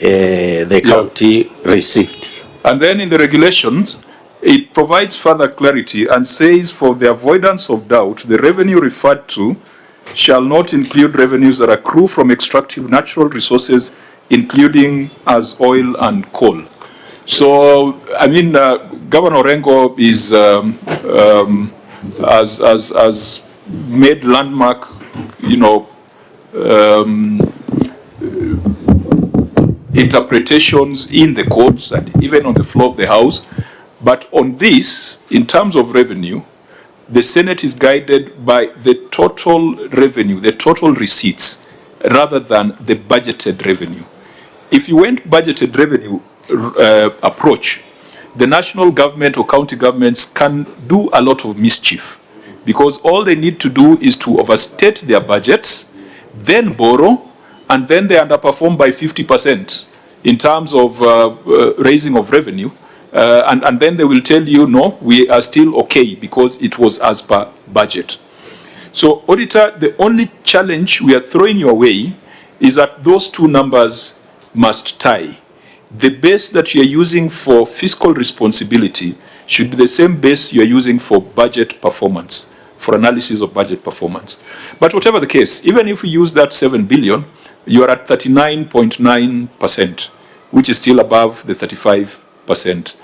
the county received. And then in the regulations, it provides further clarity and says, for the avoidance of doubt, the revenue referred to shall not include revenues that accrue from extractive natural resources, including as oil and coal. So, I mean, Governor Orengo is has made landmark, interpretations in the courts and even on the floor of the House. But on this, in terms of revenue, the Senate is guided by the total revenue, the total receipts, rather than the budgeted revenue. If you went budgeted revenue approach, the national government or county governments can do a lot of mischief, because all they need to do is to overstate their budgets, then borrow, and then they underperform by 50% in terms of raising of revenue. And then they will tell you, no, we are still okay because it was as per budget. So, Auditor, the only challenge we are throwing your way is that those two numbers must tie. The base that you are using for fiscal responsibility should be the same base you are using for budget performance, for analysis of budget performance. But whatever the case, even if we use that 7 billion, you are at 39.9%, which is still above the 35%.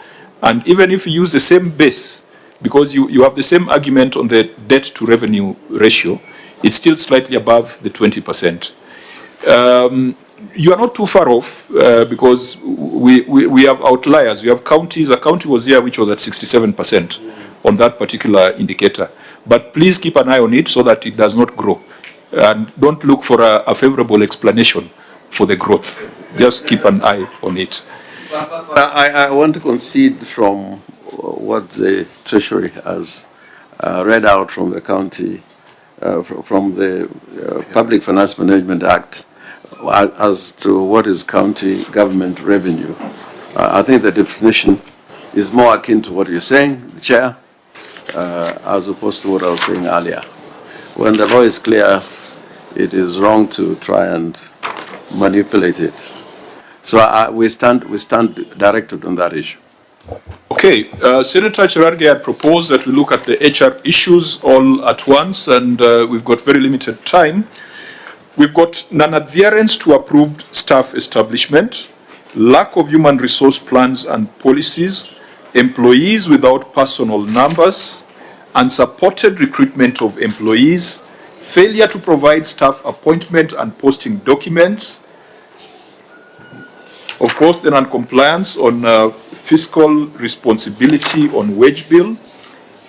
And even if you use the same base, because you have the same argument on the debt to revenue ratio, it's still slightly above the 20%. You are not too far off because we have outliers. We have counties. A county was here which was at 67% on that particular indicator. But please keep an eye on it so that it does not grow. And don't look for a favorable explanation for the growth. Just keep an eye on it. I want to concede from what the Treasury has read out from the county, from the Public Finance Management Act as to what is county government revenue. I think the definition is more akin to what you're saying, the Chair, as opposed to what I was saying earlier. When the law is clear, it is wrong to try and manipulate it. So we stand directed on that issue. Okay, Senator Cherargei had proposed that we look at the HR issues all at once, and we've got very limited time. We've got non-adherence to approved staff establishment, lack of human resource plans and policies, employees without personal numbers, unsupported recruitment of employees, failure to provide staff appointment and posting documents, of course, the non-compliance on fiscal responsibility on wage bill,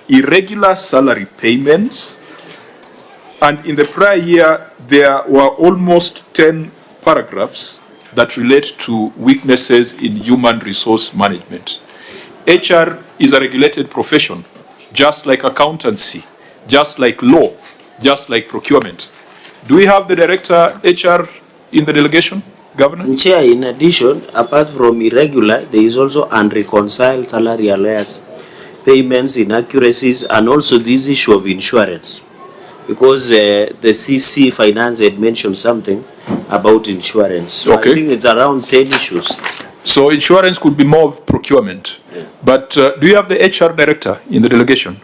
irregular salary payments, and in the prior year, there were almost 10 paragraphs that relate to weaknesses in human resource management. HR is a regulated profession, just like accountancy, just like law, just like procurement. Do we have the director HR in the delegation, Governor? Chair, in addition, apart from irregular, there is also unreconciled salary arrears, payments, inaccuracies, and also this issue of insurance. Because the CC Finance had mentioned something about insurance. So Okay. I think it's around 10 issues. So insurance could be more of procurement. Yeah. But do you have the HR director in the delegation?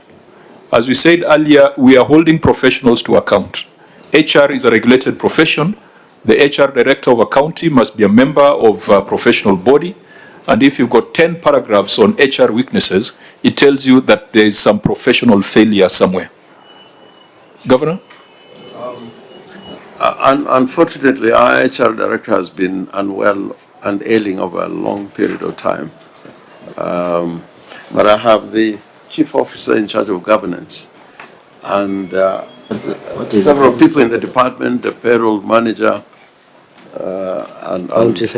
As we said earlier, we are holding professionals to account. HR is a regulated profession. The HR director of a county must be a member of a professional body. And if you've got 10 paragraphs on HR weaknesses, it tells you that there is some professional failure somewhere. Governor? Unfortunately, our HR director has been unwell and ailing over a long period of time. But I have the chief officer in charge of governance and several people in the department, the payroll manager, and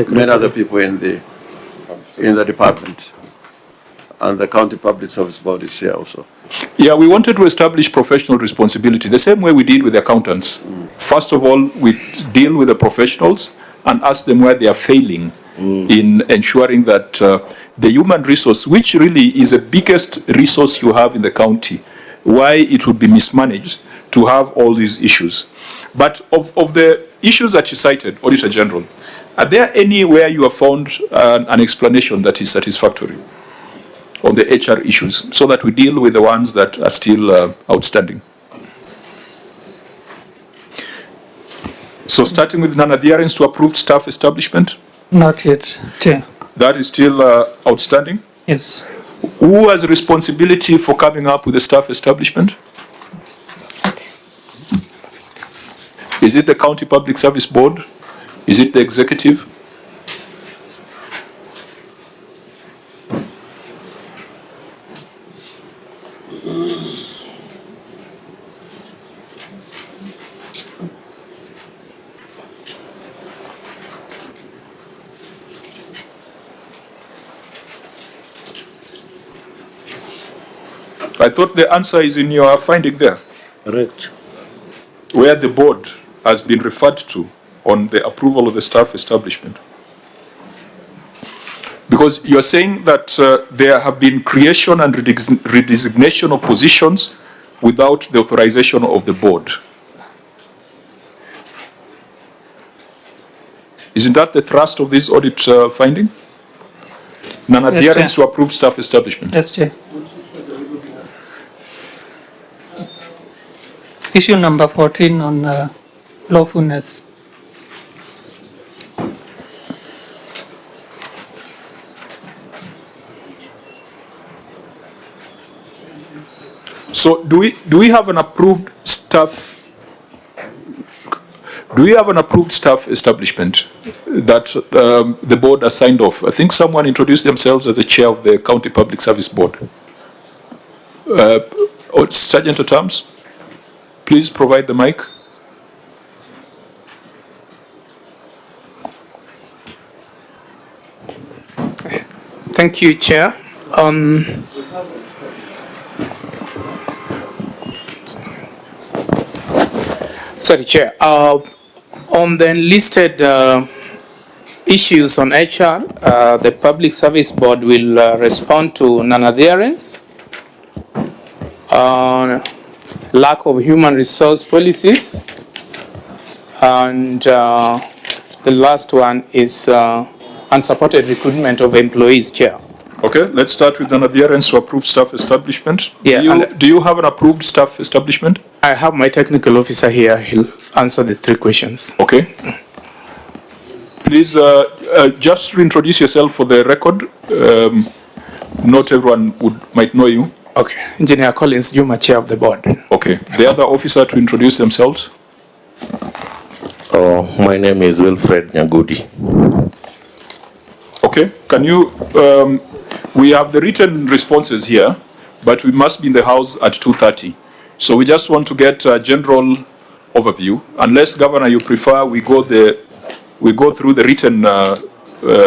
many other people in the department. And the county public service board is here also. Yeah, we wanted to establish professional responsibility, the same way we did with the accountants. First of all, we deal with the professionals and ask them where they are failing in ensuring that the human resource, which really is the biggest resource you have in the county, why it would be mismanaged to have all these issues. But of the issues that you cited, Auditor General, are there anywhere you have found an explanation that is satisfactory on the HR issues, so that we deal with the ones that are still outstanding? So starting with non-adherence to approved staff establishment, Not yet, Chair. that is still outstanding. Yes. Who has responsibility for coming up with the staff establishment? Is it the County Public Service Board? Is it the executive? I thought the answer is in your finding there, Correct. where the board has been referred to on the approval of the staff establishment. Because you're saying that there have been creation and redesignation of positions without the authorization of the board. Isn't that the thrust of this audit finding? Non-adherence to approved staff establishment. Yes, Chair. Issue number 14 on lawfulness. So do we have an approved staff? Do we have an approved staff establishment that the board has signed off? I think someone introduced themselves as the chair of the County Public Service Board. Sergeant at Arms, please provide the mic. Thank you, Chair. Sorry, Chair. On the enlisted issues on HR, the Public Service Board will respond to non-adherence, lack of human resource policies, and the last one is unsupported recruitment of employees, Chair. Okay, let's start with an adherence to approved staff establishment. Yeah, Do you have an approved staff establishment? I have my technical officer here. He'll answer the 3 questions. Okay. Please just reintroduce yourself for the record. Not everyone might know you. Okay. Engineer Collins Juma, Chair of the Board. Okay. The other officer to introduce themselves. My name is Wilfred Nyagudi. Okay. Can you, we have the written responses here, but we must be in the house at 2:30. So we just want to get a general overview. Unless, Governor, you prefer we go through the written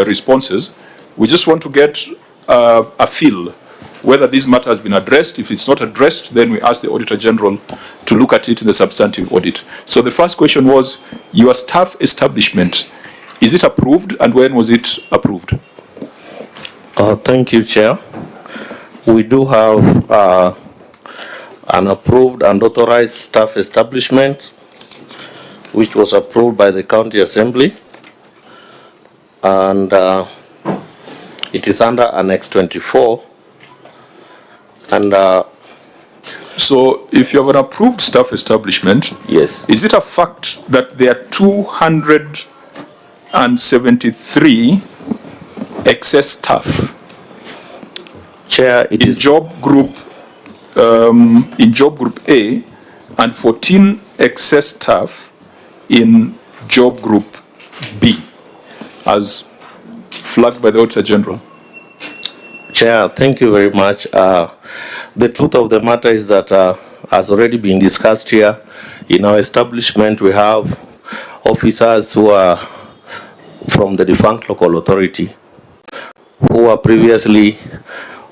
responses. We just want to get a feel whether this matter has been addressed. If it's not addressed, then we ask the Auditor General to look at it in the substantive audit. So the first question was, your staff establishment, is it approved, and when was it approved? Thank you, Chair. We do have an approved and authorized staff establishment, which was approved by the County Assembly, and it is under Annex 24. And so if you have an approved staff establishment, yes, is it a fact that there are 273 excess staff? Chair, it is job group in job group A, and 14 excess staff in job group B, as flagged by the Auditor General. Chair, thank you very much. The truth of the matter is that, as already been discussed here, in our establishment we have officers who are from the defunct local authority, who are previously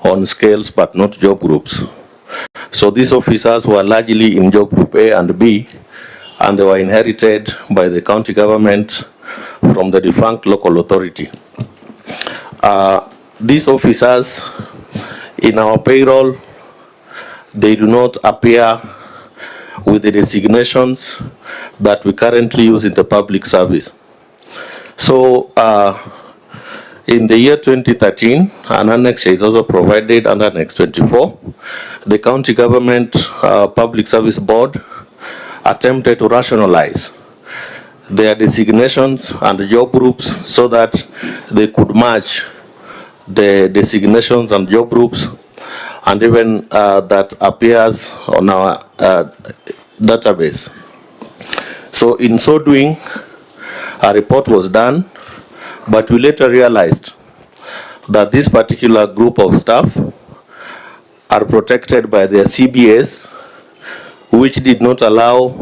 on scales but not job groups. So these officers were largely in job group A and B, and they were inherited by the county government from the defunct local authority. These officers in our payroll, they do not appear with the designations that we currently use in the public service. So in the year 2013, an annex is also provided under Annex 24. The county government public service board attempted to rationalize their designations and job groups so that they could match the designations and job groups, and even that appears on our database. So in so doing, a report was done, but we later realized that this particular group of staff are protected by their CBAs, which did not allow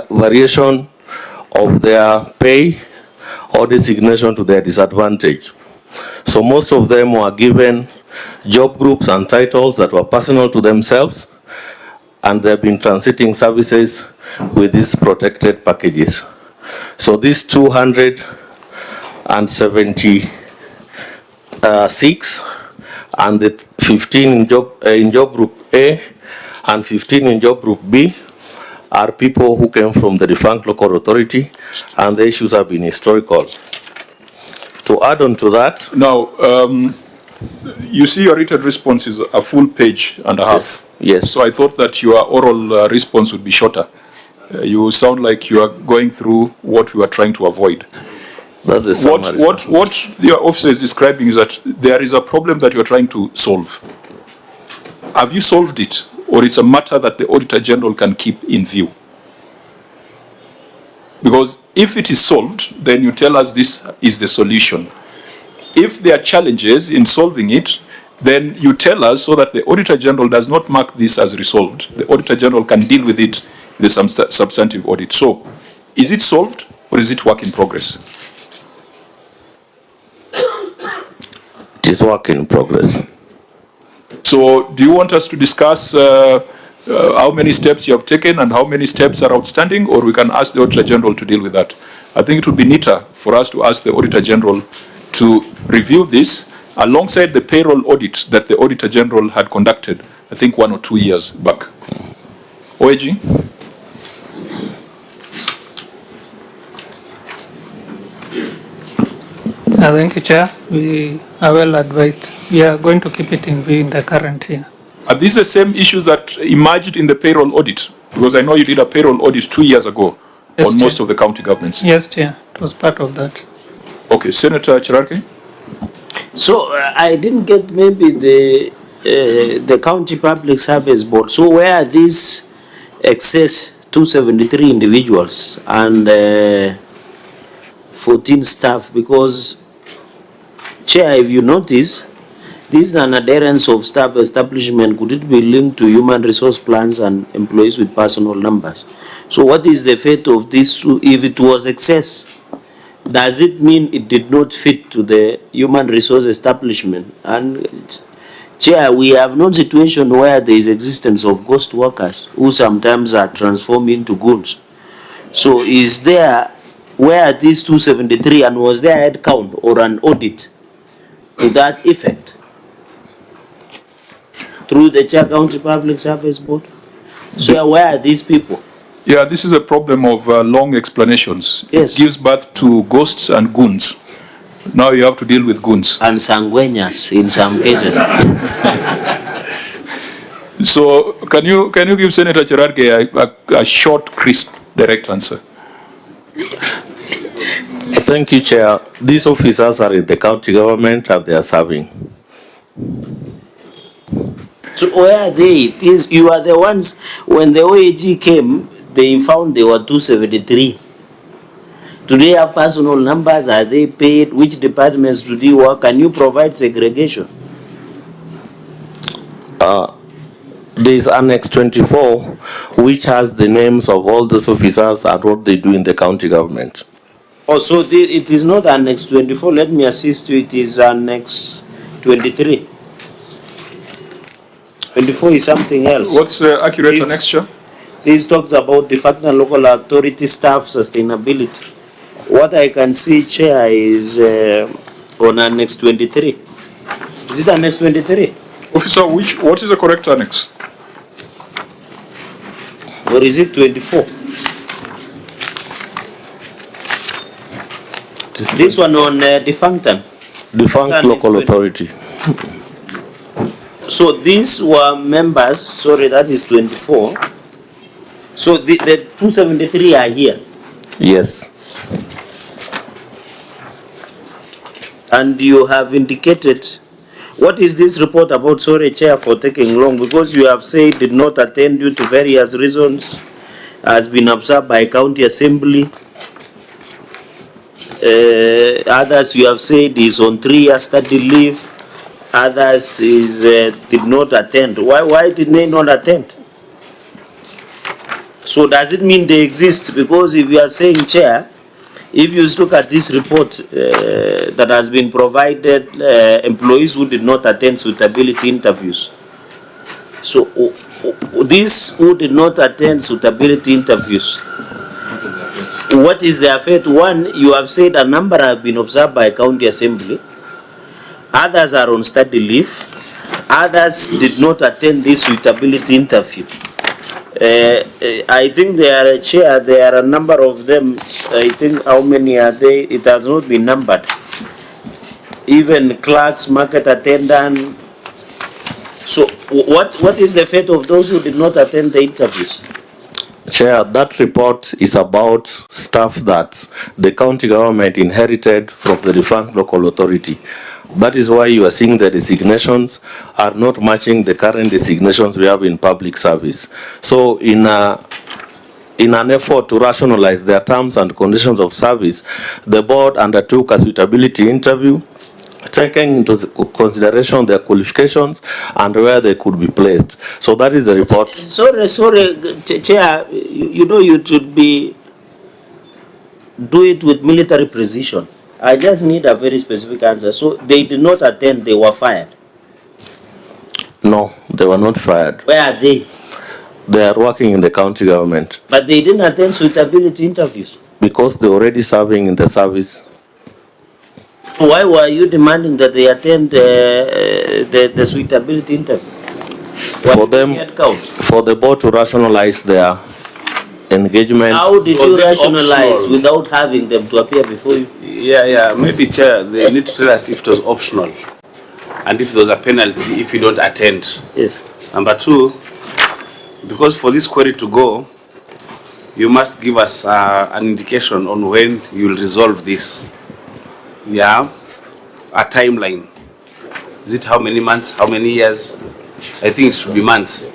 variation of their pay or designation to their disadvantage. So most of them were given job groups and titles that were personal to themselves, and they've been transiting services with these protected packages. So these 276 and the 15 in job group A and 15 in job group B are people who came from the defunct local authority, and the issues have been historical. To add on to that, now you see your written response is a full page and a half. Yes. So I thought that your oral response would be shorter. You sound like you are going through what we are trying to avoid. That's the summary. What your officer is describing is that there is a problem that you are trying to solve. Have you solved it, or it's a matter that the Auditor General can keep in view? Because if it is solved, then you tell us this is the solution. If there are challenges in solving it, then you tell us so that the Auditor General does not mark this as resolved. The Auditor General can deal with it in the substantive audit. So, is it solved, or is it work in progress? It is work in progress. So do you want us to discuss how many steps you have taken and how many steps are outstanding, or we can ask the Auditor General to deal with that? I think it would be neater for us to ask the Auditor General to review this alongside the payroll audit that the Auditor General had conducted, I think 1 or 2 years back. OAG? Thank you, Chair. We are well advised. We are going to keep it in view in the current year. Are these the same issues that emerged in the payroll audit? Because I know you did a payroll audit 2 years ago Yes, on most Chair. of the county governments. Yes, Chair. It was part of that. Okay, Senator Cherarke? So I didn't get maybe the County Public Service Board. So where are these excess 273 individuals and 14 staff? Because, Chair, if you notice, this is an adherence of staff establishment. Could it be linked to human resource plans and employees with personal numbers? So what is the fate of these two? If it was excess, does it mean it did not fit to the human resource establishment? And Chair, we have no situation where there is existence of ghost workers who sometimes are transformed into goons. So is there, where are these 273, and was there a head count or an audit to that effect through the Chair County Public Service Board? So where are these people? Yeah, this is a problem of long explanations. Yes. It gives birth to ghosts and goons. Now you have to deal with goons. And sanguinas in some cases. So can you give Senator Cherarke a short, crisp, direct answer? Thank you, Chair. These officers are in the county government and they are serving. So where are they? It is, you are the ones, when the OAG came, they found they were 273. Do they have personal numbers? Are they paid? Which departments do they work? Can you provide segregation? There is Annex 24, which has the names of all those officers and what they do in the county government. Oh, so it is not Annex 24. Let me assist you. It is Annex 23. 24 is something else. What's accurate annexure? This talks about the fact and local authority staff sustainability. What I can see, Chair, is on Annex 23. Is it Annex 23? Officer, what is the correct annex? Or is it 24? This one on defunctant. Defunct local authority. So these were members, sorry, that is 24. So the 273 are here. Yes. And you have indicated, what is this report about? Sorry, Chair, for taking long, because you have said did not attend due to various reasons, has been observed by County Assembly. Others you have said is on 3-year study leave. Others is did not attend. Why did they not attend? So does it mean they exist? Because if you are saying, Chair, if you look at this report that has been provided, employees who did not attend suitability interviews. So these who did not attend suitability interviews, what is their fate? One, you have said a number have been observed by County Assembly. Others are on study leave. Others did not attend this suitability interview. I think there are, Chair, there are a number of them. I think, how many are they? It has not been numbered. Even clerks, market attendant. So what is the fate of those who did not attend the interviews? Chair, that report is about stuff that the county government inherited from the defunct local authority. That is why you are seeing the designations are not matching the current designations we have in public service. So in an effort to rationalize their terms and conditions of service, the board undertook a suitability interview, taking into consideration their qualifications and where they could be placed. So that is the report. Sorry, Chair, you know you should do it with military precision. I just need a very specific answer. So they did not attend, they were fired. No, they were not fired. Where are they? They are working in the county government But they didn't attend suitability interviews. because they're already serving in the service. Why were you demanding that they attend the suitability interview? For them, for the board to rationalize their engagement. How did Was you it rationalize optional? without having them to appear before you? Yeah, maybe Chair, they need to tell us if it was optional and if there was a penalty if you don't attend. Yes. Number two, because for this query to go, you must give us an indication on when you will resolve this. Yeah, a timeline. Is it how many months, how many years? I think it should be months.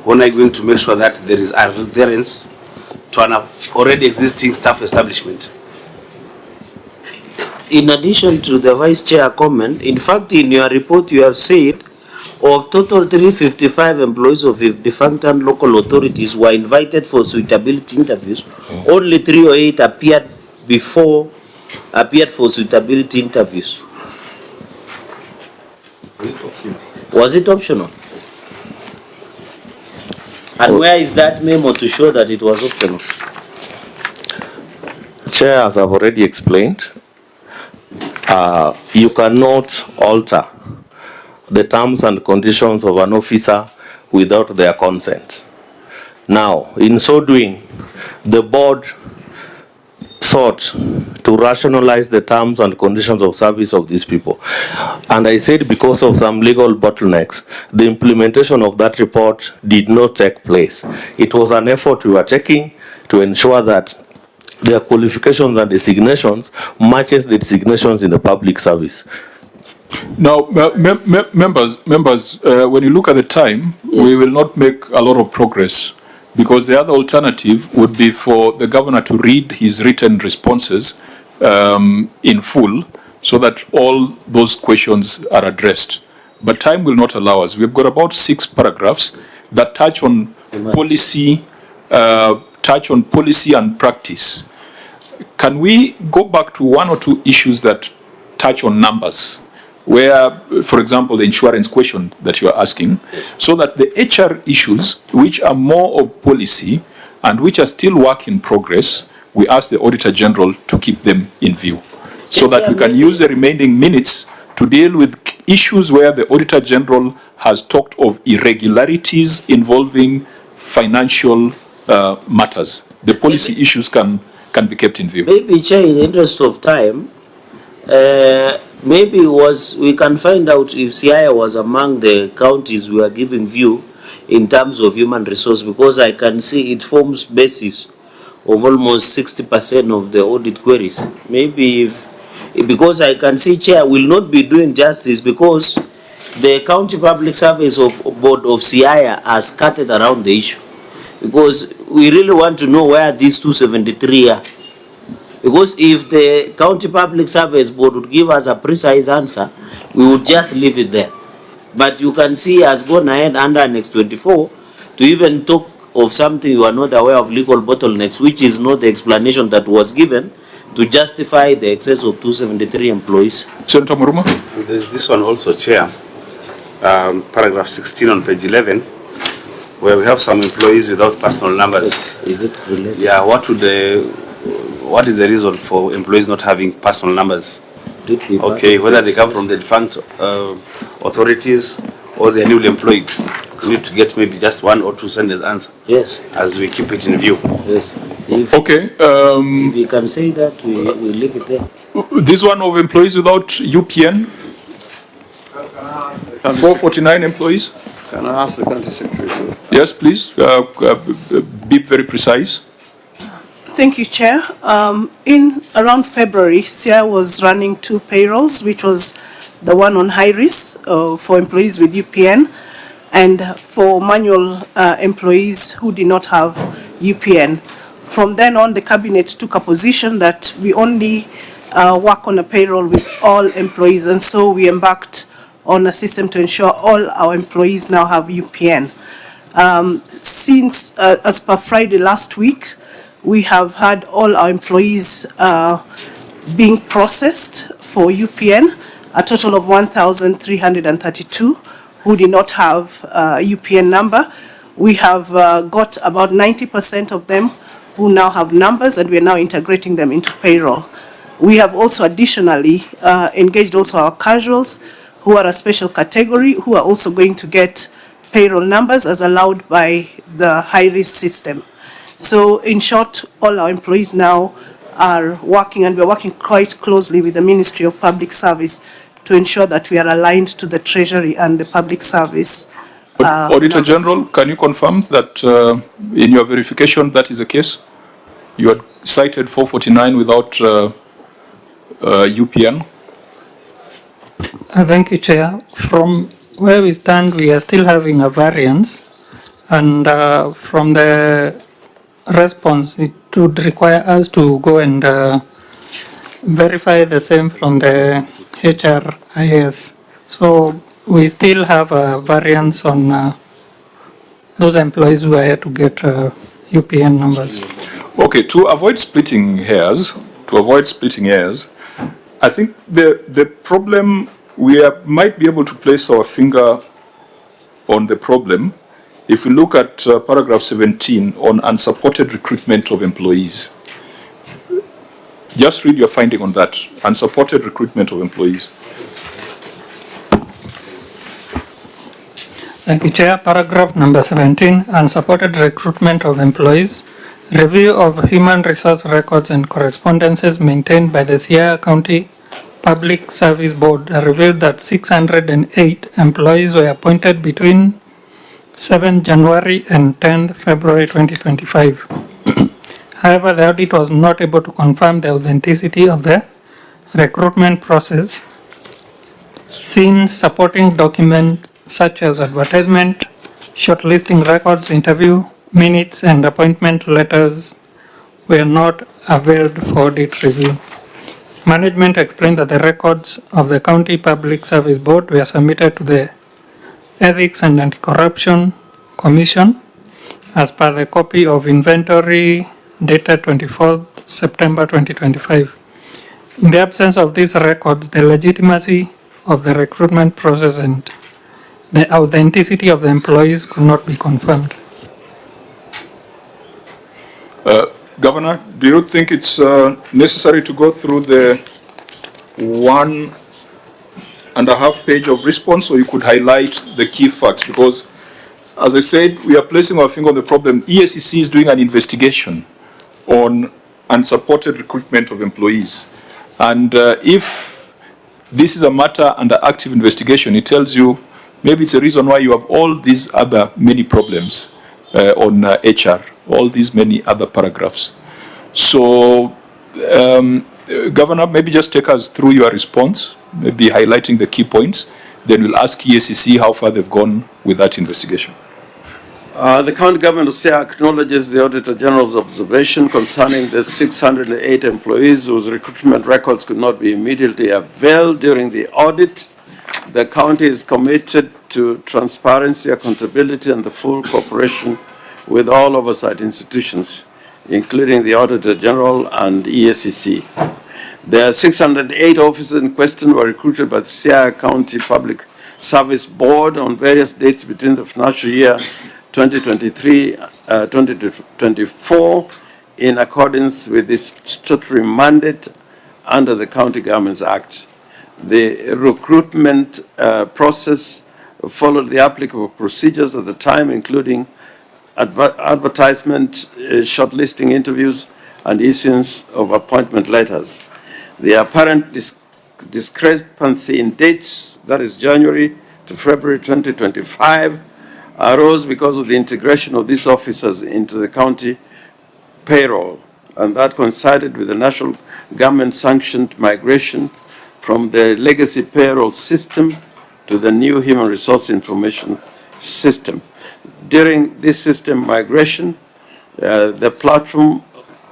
When are you going to make sure that there is adherence to an already existing staff establishment? In addition to the Vice Chair comment, in fact, in your report, you have said of total 355 employees of defunct and local authorities were invited for suitability interviews. Only 308 appeared for suitability interviews. Was it optional? And where is that memo to show that it was optional? Chair, as I've already explained, you cannot alter the terms and conditions of an officer without their consent. Now, in so doing, the board sought to rationalize the terms and conditions of service of these people. And I said because of some legal bottlenecks, the implementation of that report did not take place. It was an effort we were taking to ensure that their qualifications and designations matches the designations in the public service. Now, members, when you look at the time, we will not make a lot of progress, because the other alternative would be for the governor to read his written responses in full, so that all those questions are addressed. But time will not allow us. We've got about 6 paragraphs that touch on policy, and practice. Can we go back to 1 or 2 issues that touch on numbers, where, for example, the insurance question that you are asking, so that the HR issues, which are more of policy and which are still work in progress, we ask the Auditor General to keep them in view, so that we can use the remaining minutes to deal with issues where the Auditor General has talked of irregularities involving financial matters. The policy issues can be kept in view. Maybe, Chair, in the interest of time, maybe we can find out if Siaya was among the counties we are giving view in terms of human resource, because I can see it forms basis of almost 60% of the audit queries. Maybe because I can see Chair will not be doing justice, because the County Public Service Board of Siaya has scattered around the issue. Because we really want to know where these 273 are. Because if the County Public Service Board would give us a precise answer, we would just leave it there. But you can see has gone ahead under Annex 24 to even talk of something you are not aware of, legal bottlenecks, which is not the explanation that was given to justify the excess of 273 employees. Senator Muruma? There's this one also, Chair, paragraph 16 on page 11, where we have some employees without personal numbers. Is it related? Yeah, what is the reason for employees not having personal numbers? Okay, whether they come from the defunct authorities or they are newly employed. We need to get maybe just 1 or 2 sentences answer. Yes. As we keep it in view. Yes. Okay. If you can say that, we leave it there. This one of employees without UPN? 449 employees? Can I ask the Country Secretary? Yes, please. Be very precise. Thank you, Chair. In around February, Siaya was running 2 payrolls, which was the one on high risk for employees with UPN and for manual employees who did not have UPN. From then on, the Cabinet took a position that we only work on a payroll with all employees, and so we embarked on a system to ensure all our employees now have UPN. Since, as per Friday last week, we have had all our employees being processed for UPN, a total of 1,332 who did not have a UPN number. We have got about 90% of them who now have numbers, and we are now integrating them into payroll. We have also additionally engaged also our casuals, who are a special category, who are also going to get payroll numbers as allowed by the high-risk system. So in short, all our employees now are working, and we're working quite closely with the Ministry of Public Service to ensure that we are aligned to the Treasury and the Public Service. Auditor General, can you confirm that in your verification that is the case? You had cited 449 without UPN? Thank you, Chair. From where we stand, we are still having a variance, and from the response, it would require us to go and verify the same from the HRIS. So we still have a variance on those employees who are here to get UPN numbers. Okay, to avoid splitting hairs, I think the problem, might be able to place our finger on the problem if we look at paragraph 17 on unsupported recruitment of employees. Just read your finding on that, unsupported recruitment of employees. Thank you, Chair. Paragraph number 17, unsupported recruitment of employees. Review of human resource records and correspondences maintained by the Siaya County Public Service Board revealed that 608 employees were appointed between 7 January and 10 February 2025. However, the audit was not able to confirm the authenticity of the recruitment process, since supporting documents such as advertisement, shortlisting records, interview minutes, and appointment letters were not availed for audit review. Management explained that the records of the County Public Service Board were submitted to the Ethics and Anti-Corruption Commission as per the copy of inventory dated 24th September 2025. In the absence of these records, the legitimacy of the recruitment process and the authenticity of the employees could not be confirmed. Governor, do you think it's necessary to go through the 1.5 page of response, or you could highlight the key facts? Because, as I said, we are placing our finger on the problem. EACC is doing an investigation on unsupported recruitment of employees. And if this is a matter under active investigation, it tells you maybe it's a reason why you have all these other many problems on HR, all these many other paragraphs. So, Governor, maybe just take us through your response, maybe highlighting the key points. Then we'll ask EACC how far they've gone with that investigation. The county government of Siaya acknowledges the Auditor General's observation concerning the 608 employees whose recruitment records could not be immediately availed during the audit. The county is committed to transparency, accountability, and the full cooperation with all oversight institutions, including the Auditor General and EACC. The 608 officers in question were recruited by the Siaya County Public Service Board on various dates between the financial year 2023-2024 in accordance with this statutory mandate under the County Governments Act. The recruitment process followed the applicable procedures at the time, including advertisement, shortlisting interviews, and issuance of appointment letters. The apparent discrepancy in dates, that is January to February 2025, arose because of the integration of these officers into the county payroll, and that coincided with the national government-sanctioned migration from the legacy payroll system to the new human resource information system. During this system migration, the platform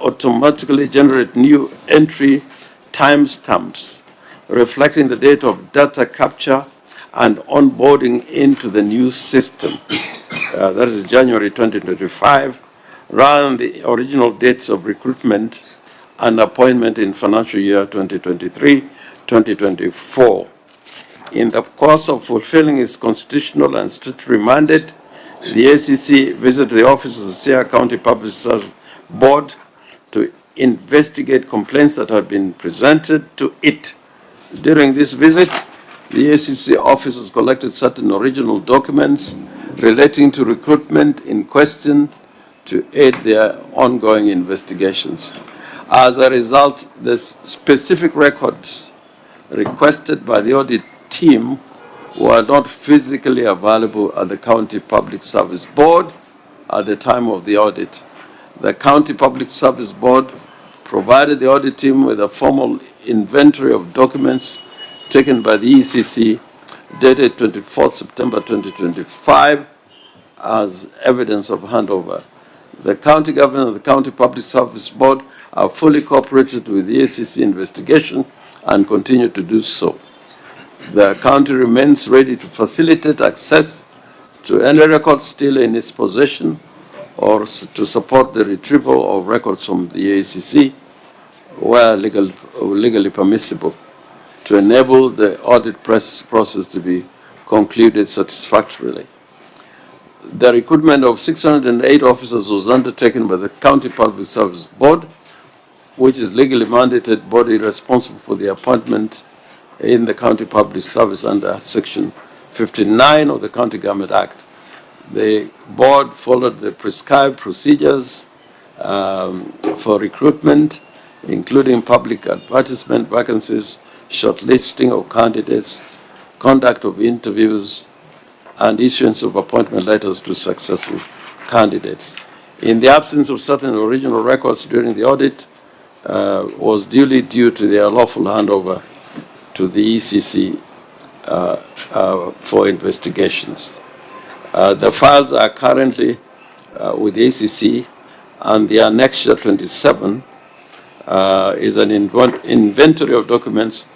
automatically generated new entry timestamps reflecting the date of data capture and onboarding into the new system. That is January 2025, rather than the original dates of recruitment and appointment in financial year 2023-2024. In the course of fulfilling its constitutional and statutory mandate, the ACC visited the office of the Siaya County Public Service Board to investigate complaints that had been presented to it. During this visit, the ACC officers collected certain original documents relating to recruitment in question to aid their ongoing investigations. As a result, the specific records requested by the audit team were not physically available at the County Public Service Board at the time of the audit. The County Public Service Board provided the audit team with a formal inventory of documents taken by the ECC dated 24th September 2025 as evidence of handover. The county government and the County Public Service Board are fully cooperated with the ACC investigation and continue to do so. The county remains ready to facilitate access to any records still in its possession or to support the retrieval of records from the ACC where legally permissible to enable the audit process to be concluded satisfactorily. The recruitment of 608 officers was undertaken by the County Public Service Board, which is legally mandated body responsible for the appointment in the County Public Service under Section 59 of the County Government Act. The board followed the prescribed procedures for recruitment, including public advertisement vacancies, shortlisting of candidates, conduct of interviews, and issuance of appointment letters to successful candidates. In the absence of certain original records during the audit, was duly due to their lawful handover to the ECC for investigations. The files are currently with the ECC, and the Annexure 27 is an inventory of documents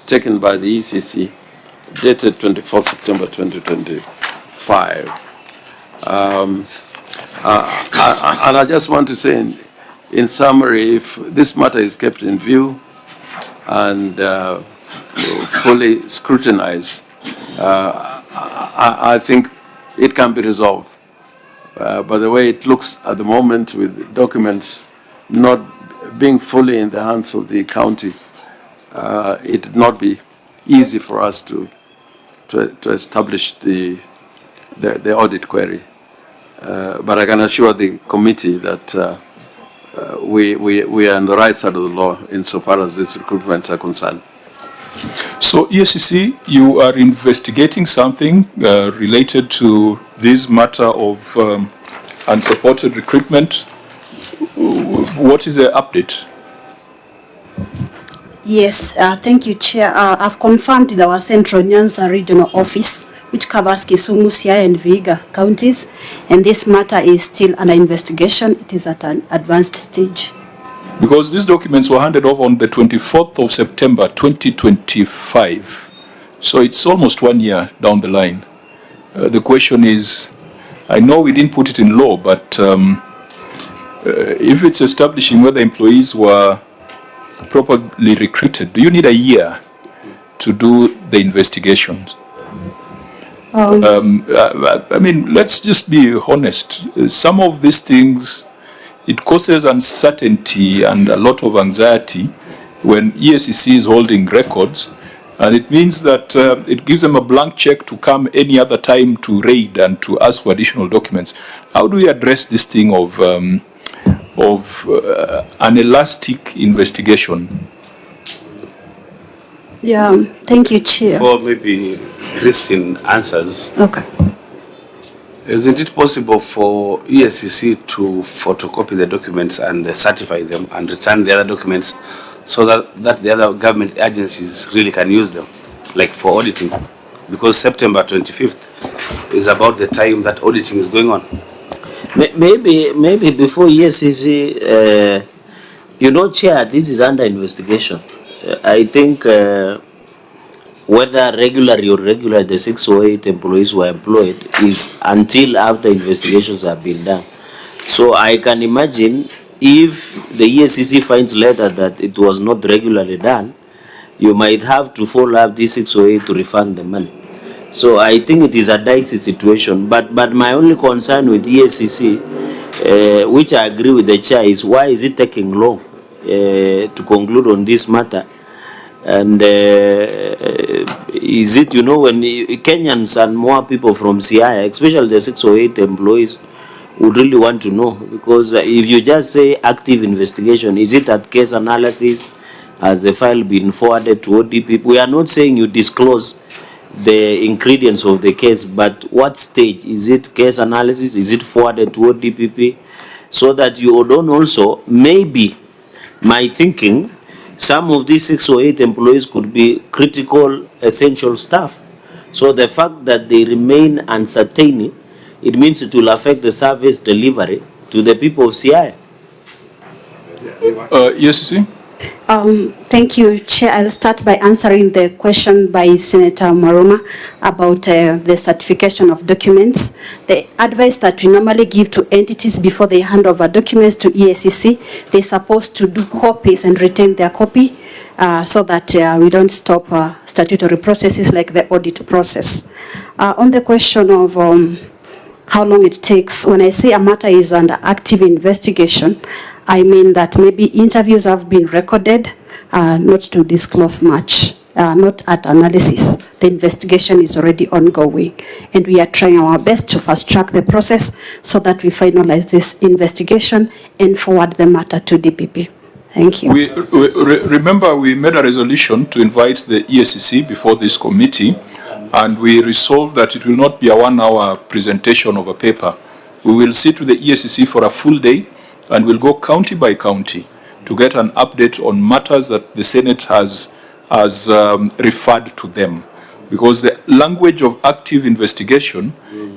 taken by the ECC dated 24th September 2025. And I just want to say in summary, if this matter is kept in view and fully scrutinized, I think it can be resolved. By the way it looks at the moment with documents not being fully in the hands of the county, it would not be easy for us to establish the audit query. But I can assure the committee that we are on the right side of the law insofar as these recruitments are concerned. So EACC, you are investigating something related to this matter of unsupported recruitment. What is the update? Yes, thank you, Chair. I've confirmed with our Central Nyanza Regional Office, which covers Kisumu, Siaya, and Vihiga counties, and this matter is still under investigation. It is at an advanced stage. Because these documents were handed over on the 24th of September 2025. So it's almost 1 year down the line. The question is, I know we didn't put it in law, but if it's establishing whether employees were properly recruited, do you need a year to do the investigations? I mean, let's just be honest. Some of these things, it causes uncertainty and a lot of anxiety when EACC is holding records, and it means that it gives them a blank check to come any other time to raid and to ask for additional documents. How do we address this thing of an elastic investigation? Yeah, thank you, Chair. Before maybe Christine answers. Okay. Isn't it possible for EACC to photocopy the documents and certify them and return the other documents so that the other government agencies really can use them, like for auditing? Because September 25th is about the time that auditing is going on. Maybe before EACC, Chair, this is under investigation. I think whether regularly or irregularly the 608 employees were employed is until after investigations have been done. So I can imagine if the EACC finds later that it was not regularly done, you might have to follow up this 608 to refund the money. So I think it is a dicey situation. But my only concern with EACC, which I agree with the chair, is why is it taking long to conclude on this matter? And is it, when Kenyans and more people from Siaya, especially the 608 employees, would really want to know? Because if you just say active investigation, is it at case analysis? Has the file been forwarded to ODP? We are not saying you disclose the ingredients of the case, but what stage? Is it case analysis? Is it forwarded to ODPP? So that you don't also, maybe, my thinking, some of these 608 employees could be critical, essential staff. So the fact that they remain uncertain, it means it will affect the service delivery to the people of Siaya. Yes, Thank you, Chair. I'll start by answering the question by Senator Maroma about the certification of documents. The advice that we normally give to entities before they hand over documents to EACC, they're supposed to do copies and retain their copy so that we don't stop statutory processes like the audit process. On the question of how long it takes, when I say a matter is under active investigation, I mean that maybe interviews have been recorded, not to disclose much, not at analysis. The investigation is already ongoing, and we are trying our best to fast track the process so that we finalize this investigation and forward the matter to DPP. Thank you. Remember, we made a resolution to invite the EACC before this committee, and we resolved that it will not be a 1-hour presentation of a paper. We will sit with the EACC for a full day, and we'll go county by county to get an update on matters that the Senate has referred to them. Because the language of active investigation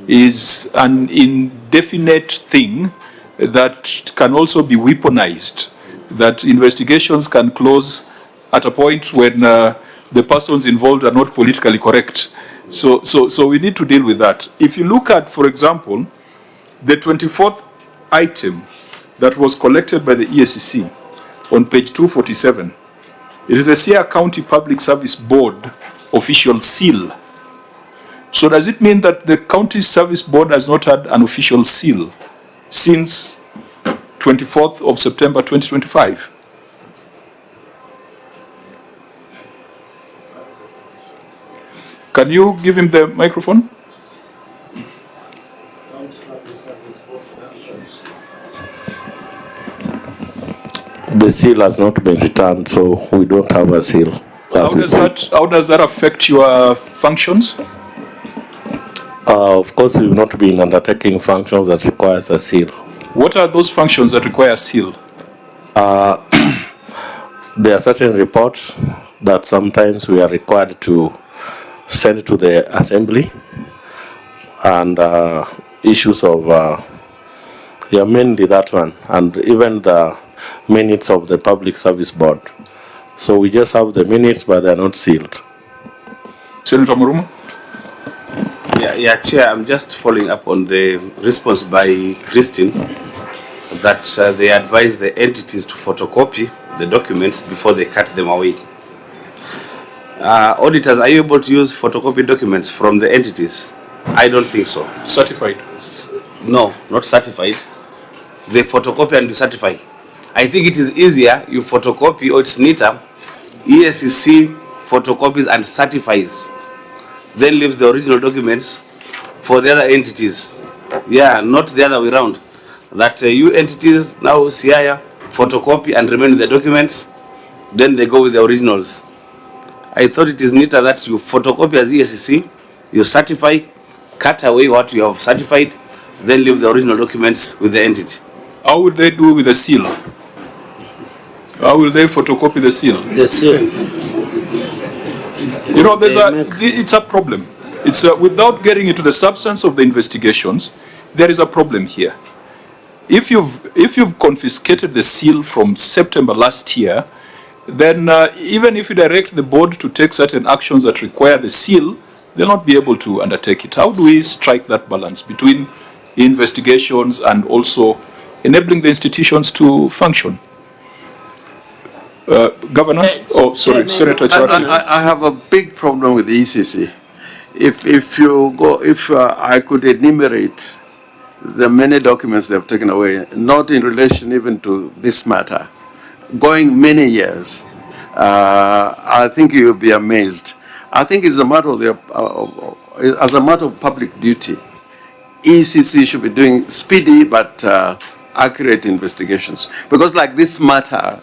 is an indefinite thing that can also be weaponized, that investigations can close at a point when the persons involved are not politically correct. So we need to deal with that. If you look at, for example, the 24th item that was collected by the EACC on page 247, it is a Siaya County Public Service Board official seal. So does it mean that the County Service Board has not had an official seal since 24th of September 2025? Can you give him the microphone? The seal has not been returned, so we don't have a seal. How does that affect your functions? Of course, we've not been undertaking functions that requires a seal. What are those functions that require a seal? There are certain reports that sometimes we are required to send to the assembly, and issues of mainly that one, and even the minutes of the Public Service Board. So we just have the minutes, but they're not sealed. Senator Muruma? Yeah, Chair, I'm just following up on the response by Christine that they advise the entities to photocopy the documents before they cut them away. Auditors, are you able to use photocopy documents from the entities? I don't think so. Certified? No, not certified. They photocopy and decertify. I think it is easier you photocopy, or it's neater. EACC photocopies and certifies, then leaves the original documents for the other entities. Yeah, not the other way around. That you entities now Siaya photocopy and remain with the documents, then they go with the originals. I thought it is neater that you photocopy as EACC, you certify, cut away what you have certified, then leave the original documents with the entity. How would they do with the seal? How will they photocopy the seal? The seal. You know, it's a problem. It's without getting into the substance of the investigations, there is a problem here. If you've confiscated the seal from September last year, then even if you direct the board to take certain actions that require the seal, they'll not be able to undertake it. How do we strike that balance between investigations and also enabling the institutions to function. Governor, oh, sorry, Senator Chawati. I have a big problem with the ECC. If I could enumerate the many documents they've taken away, not in relation even to this matter, going many years, I think you'll be amazed. I think it's a matter of as a matter of public duty, ECC should be doing speedy but accurate investigations. Because like this matter,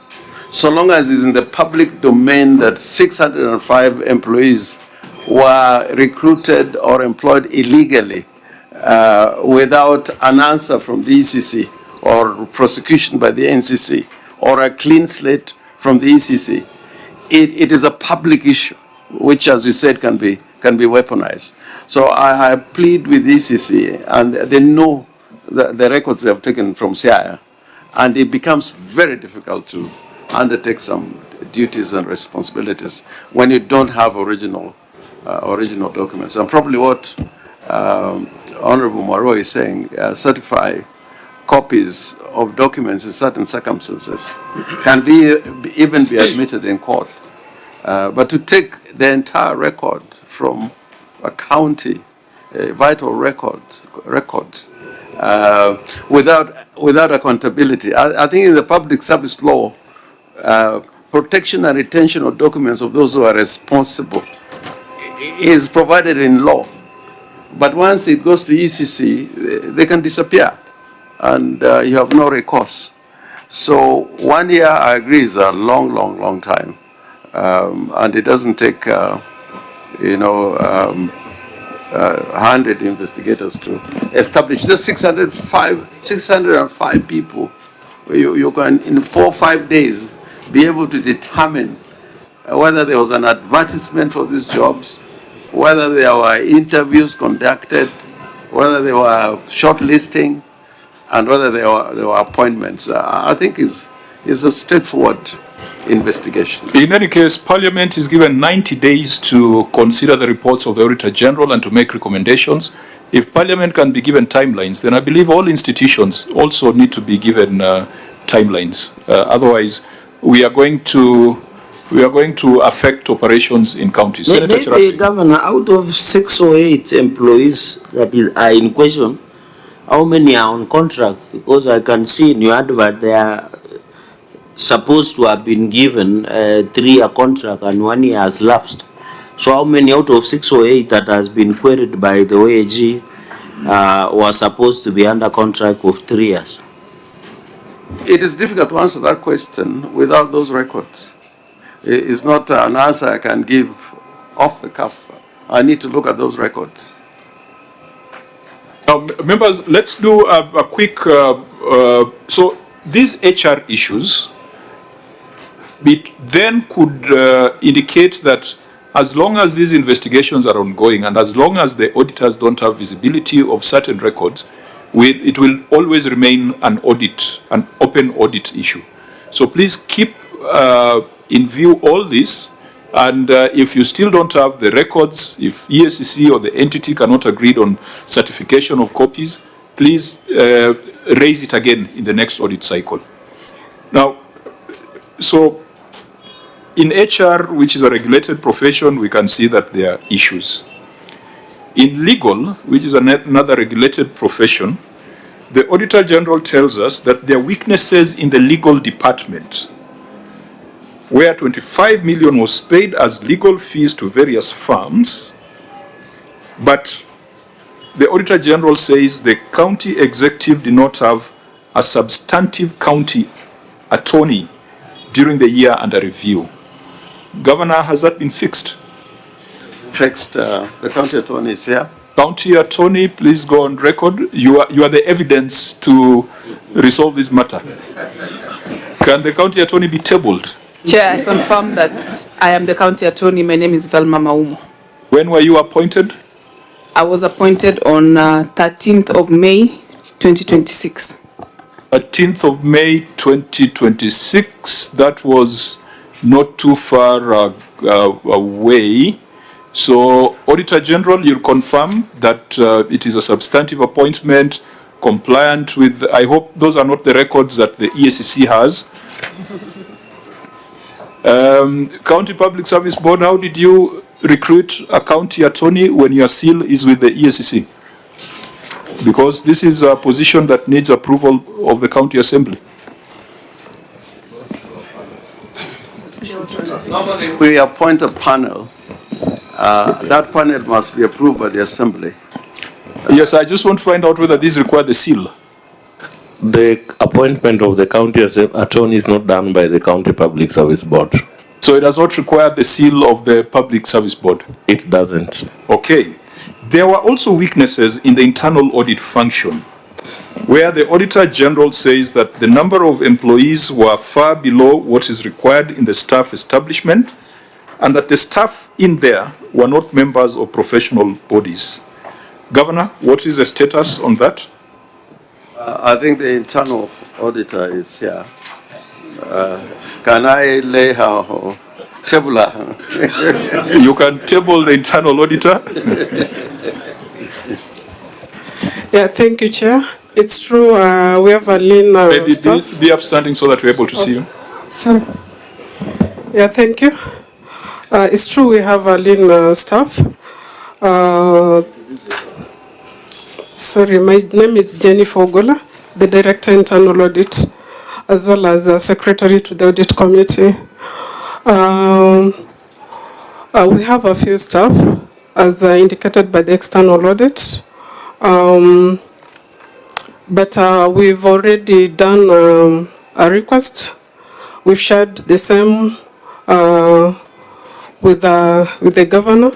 so long as it's in the public domain that 605 employees were recruited or employed illegally without an answer from the ECC or prosecution by the NCC or a clean slate from the ECC, it is a public issue, which, as you said, can be weaponized. So I plead with ECC, and they know the records they have taken from Siaya, and it becomes very difficult to undertake some duties and responsibilities when you don't have original documents. And probably what Honorable Maro is saying, certify copies of documents in certain circumstances can even be admitted in court. But to take the entire record from a county, vital records, without accountability, I think in the public service law, protection and retention of documents of those who are responsible is provided in law. But once it goes to ECC, they can disappear, and you have no recourse. So 1 year, I agree, is a long time, and it doesn't take 100 investigators to establish. There's 605 people. You can, in 4 or 5 days, be able to determine whether there was an advertisement for these jobs, whether there were interviews conducted, whether there were shortlisting, and whether there were appointments. I think it's a straightforward investigation. In any case, Parliament is given 90 days to consider the reports of the Auditor General and to make recommendations. If Parliament can be given timelines, then I believe all institutions also need to be given timelines. Otherwise, we are going to affect operations in counties. Maybe, Governor, out of 6 or 8 employees that are in question, how many are on contract? Because I can see in your advert they are supposed to have been given 3-year contract and 1 year has lapsed. So how many out of 6 or 8 that has been queried by the OAG were supposed to be under contract of 3 years? It is difficult to answer that question without those records. It's not an answer I can give off the cuff. I need to look at those records. Now, members, let's do a quick, so these HR issues, it then could indicate that as long as these investigations are ongoing and as long as the auditors don't have visibility of certain records, it will always remain an open audit issue. So please keep in view all this, and if you still don't have the records, if ESCC or the entity cannot agree on certification of copies, please raise it again in the next audit cycle. Now, so in HR, which is a regulated profession, we can see that there are issues. In legal, which is another regulated profession, the Auditor General tells us that there are weaknesses in the legal department, where 25 million was paid as legal fees to various firms, but the Auditor General says the county executive did not have a substantive county attorney during the year under review. Governor, has that been fixed? Fixed. The county attorney is here. County attorney, please go on record. You are the evidence to resolve this matter. Can the county attorney be tabled? Chair, I confirm that I am the county attorney. My name is Velma Maumo. When were you appointed? I was appointed on 13th of May, 2026. 13th of May, 2026. That was not too far away. So, Auditor General, you'll confirm that it is a substantive appointment compliant with, I hope those are not the records that the EACC has. County Public Service Board, how did you recruit a county attorney when your seal is with the EACC? Because this is a position that needs approval of the county assembly. We appoint a panel. That panel must be approved by the assembly. Yes, I just want to find out whether these require the seal. The appointment of the county attorney is not done by the County Public Service Board. So it does not require the seal of the Public Service Board? It doesn't. Okay. There were also weaknesses in the internal audit function, where the Auditor General says that the number of employees were far below what is required in the staff establishment, and that the staff in there were not members of professional bodies. Governor, what is the status on that? I think the internal auditor is here. Can I lay her table her? You can table the internal auditor. Yeah, thank you, Chair. It's true, we have a lean staff. Be upstanding so that we're able to see you. Sorry. Yeah, thank you. It's true we have a lean staff. Sorry, my name is Jennifer Ogola, the Director Internal Audit, as well as Secretary to the Audit Committee. We have a few staff, as indicated by the external audit. But we've already done a request. We've shared the same with the governor,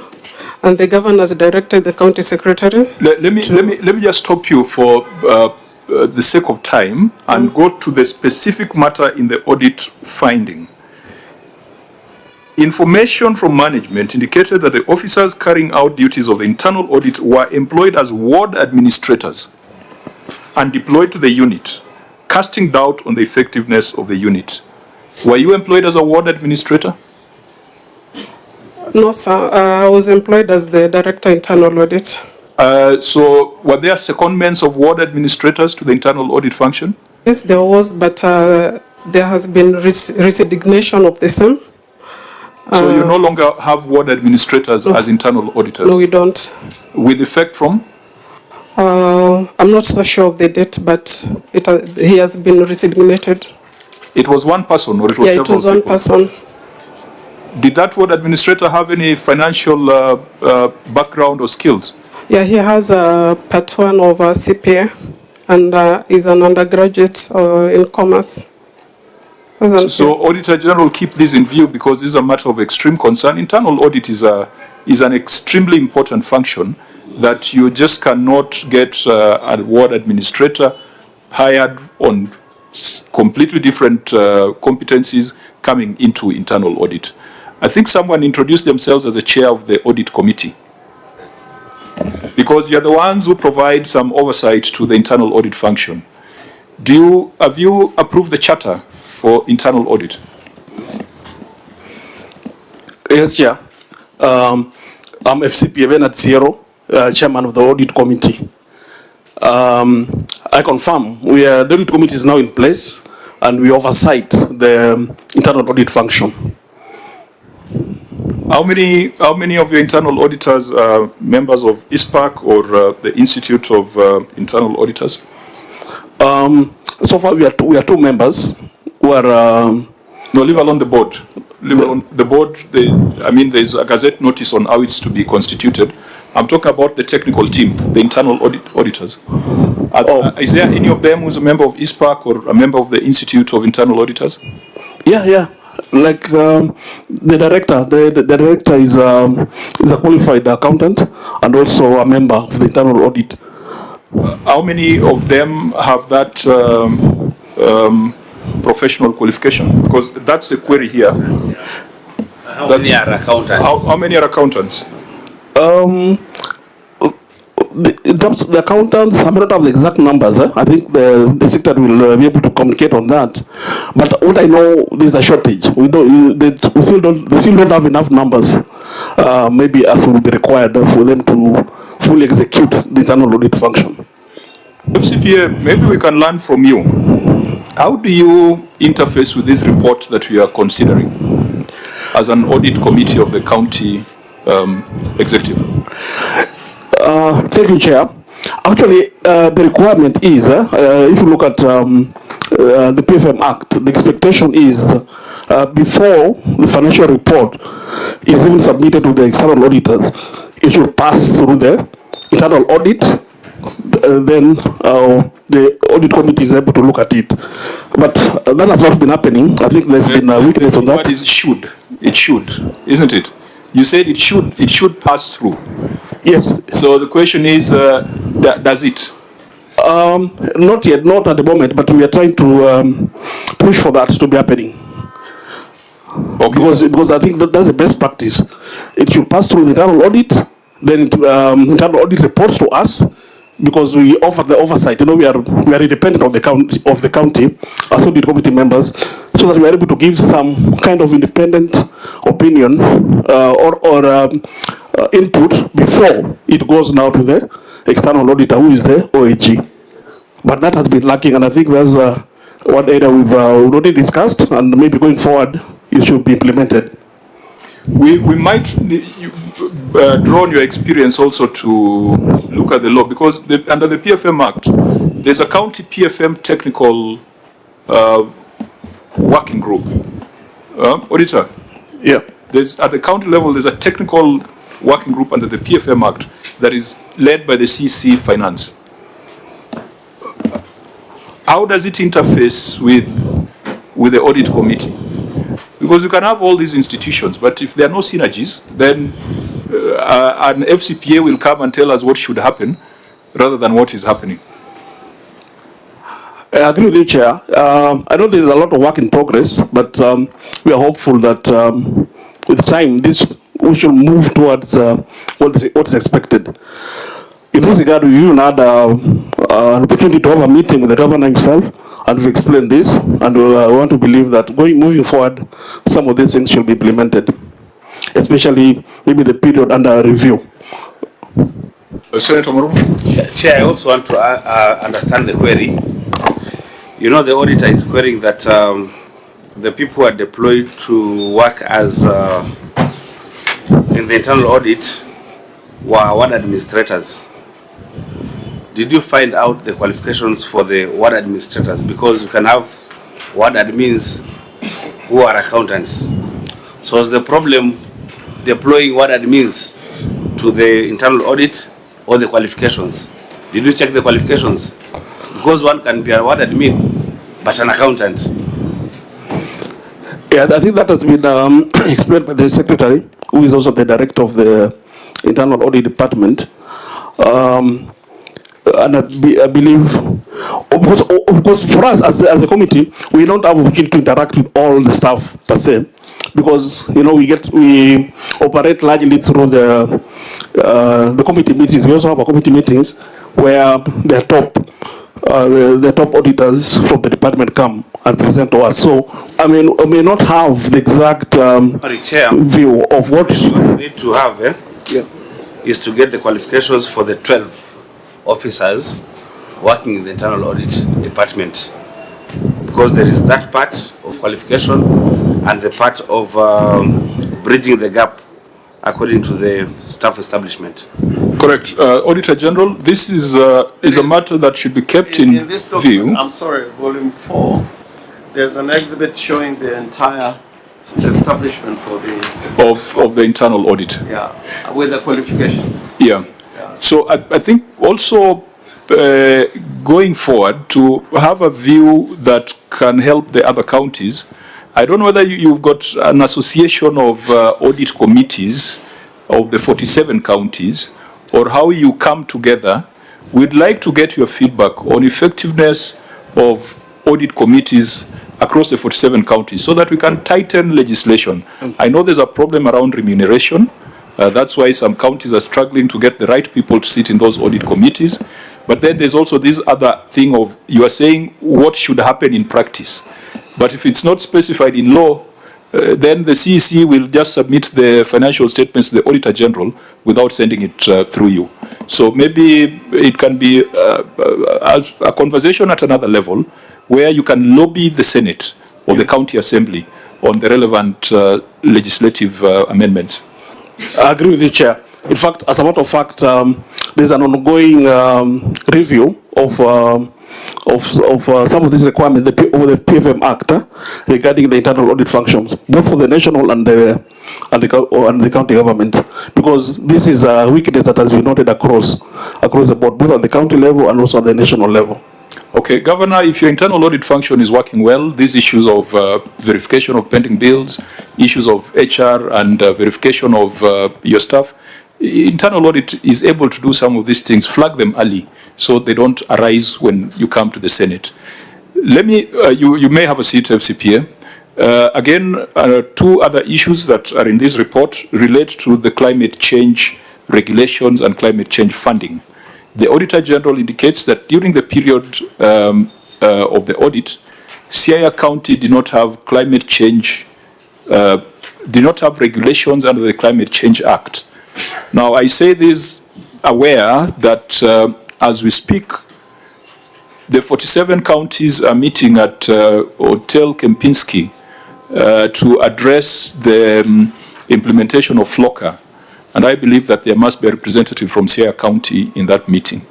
and the governor has directed the county secretary. Let me just stop you for the sake of time and go to the specific matter in the audit finding. Information from management indicated that the officers carrying out duties of the internal audit were employed as ward administrators and deployed to the unit, casting doubt on the effectiveness of the unit. Were you employed as a ward administrator? No, sir. I was employed as the Director Internal Audit. So were there secondments of ward administrators to the internal audit function? Yes, there was, but there has been resignation of the same. So you no longer have ward administrators as internal auditors? No, we don't. With effect from? I'm not so sure of the date, but he has been resignated. It was one person, or it was several people? Yeah, it was one person. Did that ward administrator have any financial background or skills? Yeah, he has a part 1 of a CPA and is an undergraduate in commerce. So Auditor General, keep this in view because this is a matter of extreme concern. Internal audit is an extremely important function that you just cannot get a ward administrator hired on completely different competencies coming into internal audit. I think someone introduced themselves as the chair of the audit committee, because you're the ones who provide some oversight to the internal audit function. Have you approved the charter for internal audit? Yes, Chair. I'm FCP Bernard Sierra, Chairman of the Audit Committee. I confirm the audit committee is now in place and we oversight the internal audit function. How many of your internal auditors are members of ISPAC or the Institute of Internal Auditors? So far we are two members who are no, leave alone the board. Leave alone the board. I mean, there's a gazette notice on how it's to be constituted. I'm talking about the technical team, the internal auditors. Is there any of them who's a member of ISPAC or a member of the Institute of Internal Auditors? Yeah. Like the director, the director is a qualified accountant and also a member of the internal audit. How many of them have that professional qualification? Because that's the query here. How many are accountants? How many are accountants? In terms of the accountants, I may not have the exact numbers. I think the secretary will be able to communicate on that. But what I know, there's a shortage. They still don't have enough numbers. Maybe as will be required for them to fully execute the internal audit function. FCPA, maybe we can learn from you. How do you interface with this report that we are considering as an audit committee of the county executive? Thank you, Chair. Actually, the requirement is, if you look at the PFM Act, the expectation is before the financial report is even submitted to the external auditors, it should pass through the internal audit. Then the audit committee is able to look at it. But that has not been happening. I think there's been a weakness on that. What is should? It should, isn't it? You said it should pass through. Yes. So the question is, does it? Not yet, not at the moment, but we are trying to push for that to be happening. Okay. Because I think that's the best practice. It should pass through the internal audit, then internal audit reports to us, because we offer the oversight. You know, we are independent of the county as audit committee members, so that we are able to give some kind of independent opinion or input before it goes now to the external auditor, who is the OAG. But that has been lacking, and I think that's one area we've already discussed, and maybe going forward it should be implemented. We might draw on your experience also to look at the law, because under the PFM Act, there's a county PFM technical working group. Auditor? Yeah. At the county level, there's a technical working group under the PFM Act that is led by the CC Finance. How does it interface with the audit committee? Because you can have all these institutions, but if there are no synergies, then an FCPA will come and tell us what should happen rather than what is happening. I agree with you, Chair. I know there's a lot of work in progress, but we are hopeful that with time, we should move towards what is expected. In this regard, we even had an opportunity to have a meeting with the governor himself, and we explained this, and we want to believe that moving forward, some of these things should be implemented, especially maybe the period under review. Senator Morumo? Chair, I also want to understand the query. You know, the auditor is querying that the people who are deployed to work as in the internal audit were ward administrators. Did you find out the qualifications for the ward administrators? Because you can have ward admins who are accountants. So is the problem deploying ward admins to the internal audit or the qualifications? Did you check the qualifications? Because one can be a ward admin, but an accountant. Yeah, I think that has been explained by the secretary, who is also the director of the internal audit department. And I believe, because for us as a committee, we don't have opportunity to interact with all the staff per se, because we operate largely through the committee meetings. We also have our committee meetings where the top auditors from the department come and present to us. So I mean, we may not have the exact view of what we need to have is to get the qualifications for the 12 officers working in the internal audit department, because there is that part of qualification and the part of bridging the gap according to the staff establishment. Correct. Auditor General, this is a matter that should be kept in this view. document, I'm sorry, volume 4, there's an exhibit showing the entire establishment for of the internal audit. Yeah, with the qualifications. Yeah. So I think also going forward to have a view that can help the other counties. I don't know whether you've got an association of audit committees of the 47 counties, or how you come together. We'd like to get your feedback on effectiveness of audit committees across the 47 counties so that we can tighten legislation. I know there's a problem around remuneration. That's why some counties are struggling to get the right people to sit in those audit committees. But then there's also this other thing of, you are saying what should happen in practice. But if it's not specified in law, then the CEC will just submit the financial statements to the Auditor General without sending it through you. So maybe it can be a conversation at another level where you can lobby the Senate or the County Assembly on the relevant legislative amendments. I agree with you, Chair. In fact, as a matter of fact, there's an ongoing review of some of these requirements of the PFM Act regarding the internal audit functions, both for the national and the county government, because this is a weakness that has been noted across the board, both at the county level and also at the national level. Okay, Governor, if your internal audit function is working well, these issues of verification of pending bills, issues of HR and verification of your staff, internal audit is able to do some of these things, flag them early so they don't arise when you come to the Senate. Let me, you may have a seat, FCPA. Again, two other issues that are in this report relate to the climate change regulations and climate change funding. The Auditor General indicates that during the period of the audit, Siaya County did not have climate change, did not have regulations under the Climate Change Act. Now, I say this aware that as we speak, the 47 counties are meeting at Hotel Kempinski to address the implementation of FLOCA. And I believe that there must be a representative from Siaya County in that meeting.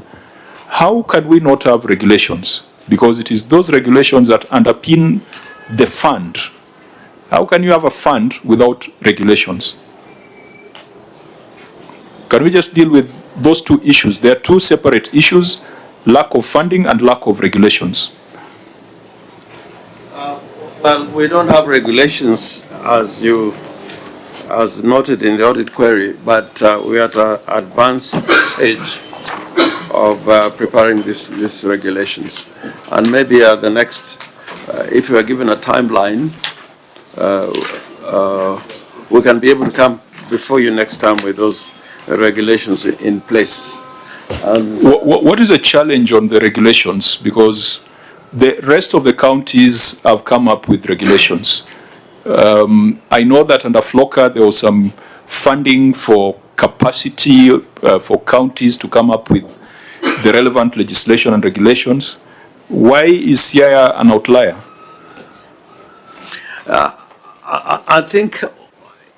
How can we not have regulations? Because it is those regulations that underpin the fund. How can you have a fund without regulations? Can we just deal with those two issues? They are two separate issues, lack of funding and lack of regulations. Well, we don't have regulations as noted in the audit query, but we are at an advanced stage of preparing these regulations. And maybe the next, if you are given a timeline, we can be able to come before you next time with those regulations in place. What is the challenge on the regulations? Because the rest of the counties have come up with regulations. I know that under FLOCA there was some funding for capacity for counties to come up with the relevant legislation and regulations. Why is Siaya an outlier? I think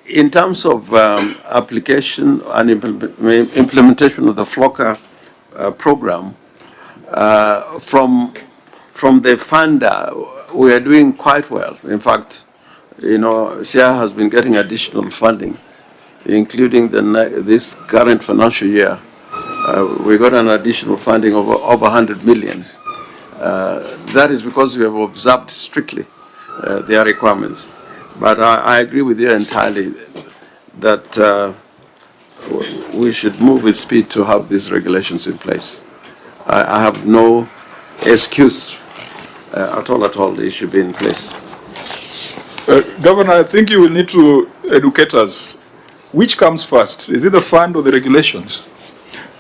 in terms of application and implementation of the FLOCA program, from the funder, we are doing quite well. In fact, you know, Siaya has been getting additional funding, including this current financial year. We got an additional funding of over 100 million. That is because we have observed strictly their requirements. But I agree with you entirely that we should move with speed to have these regulations in place. I have no excuse at all. They should be in place. Governor, I think you will need to educate us. Which comes first? Is it the fund or the regulations?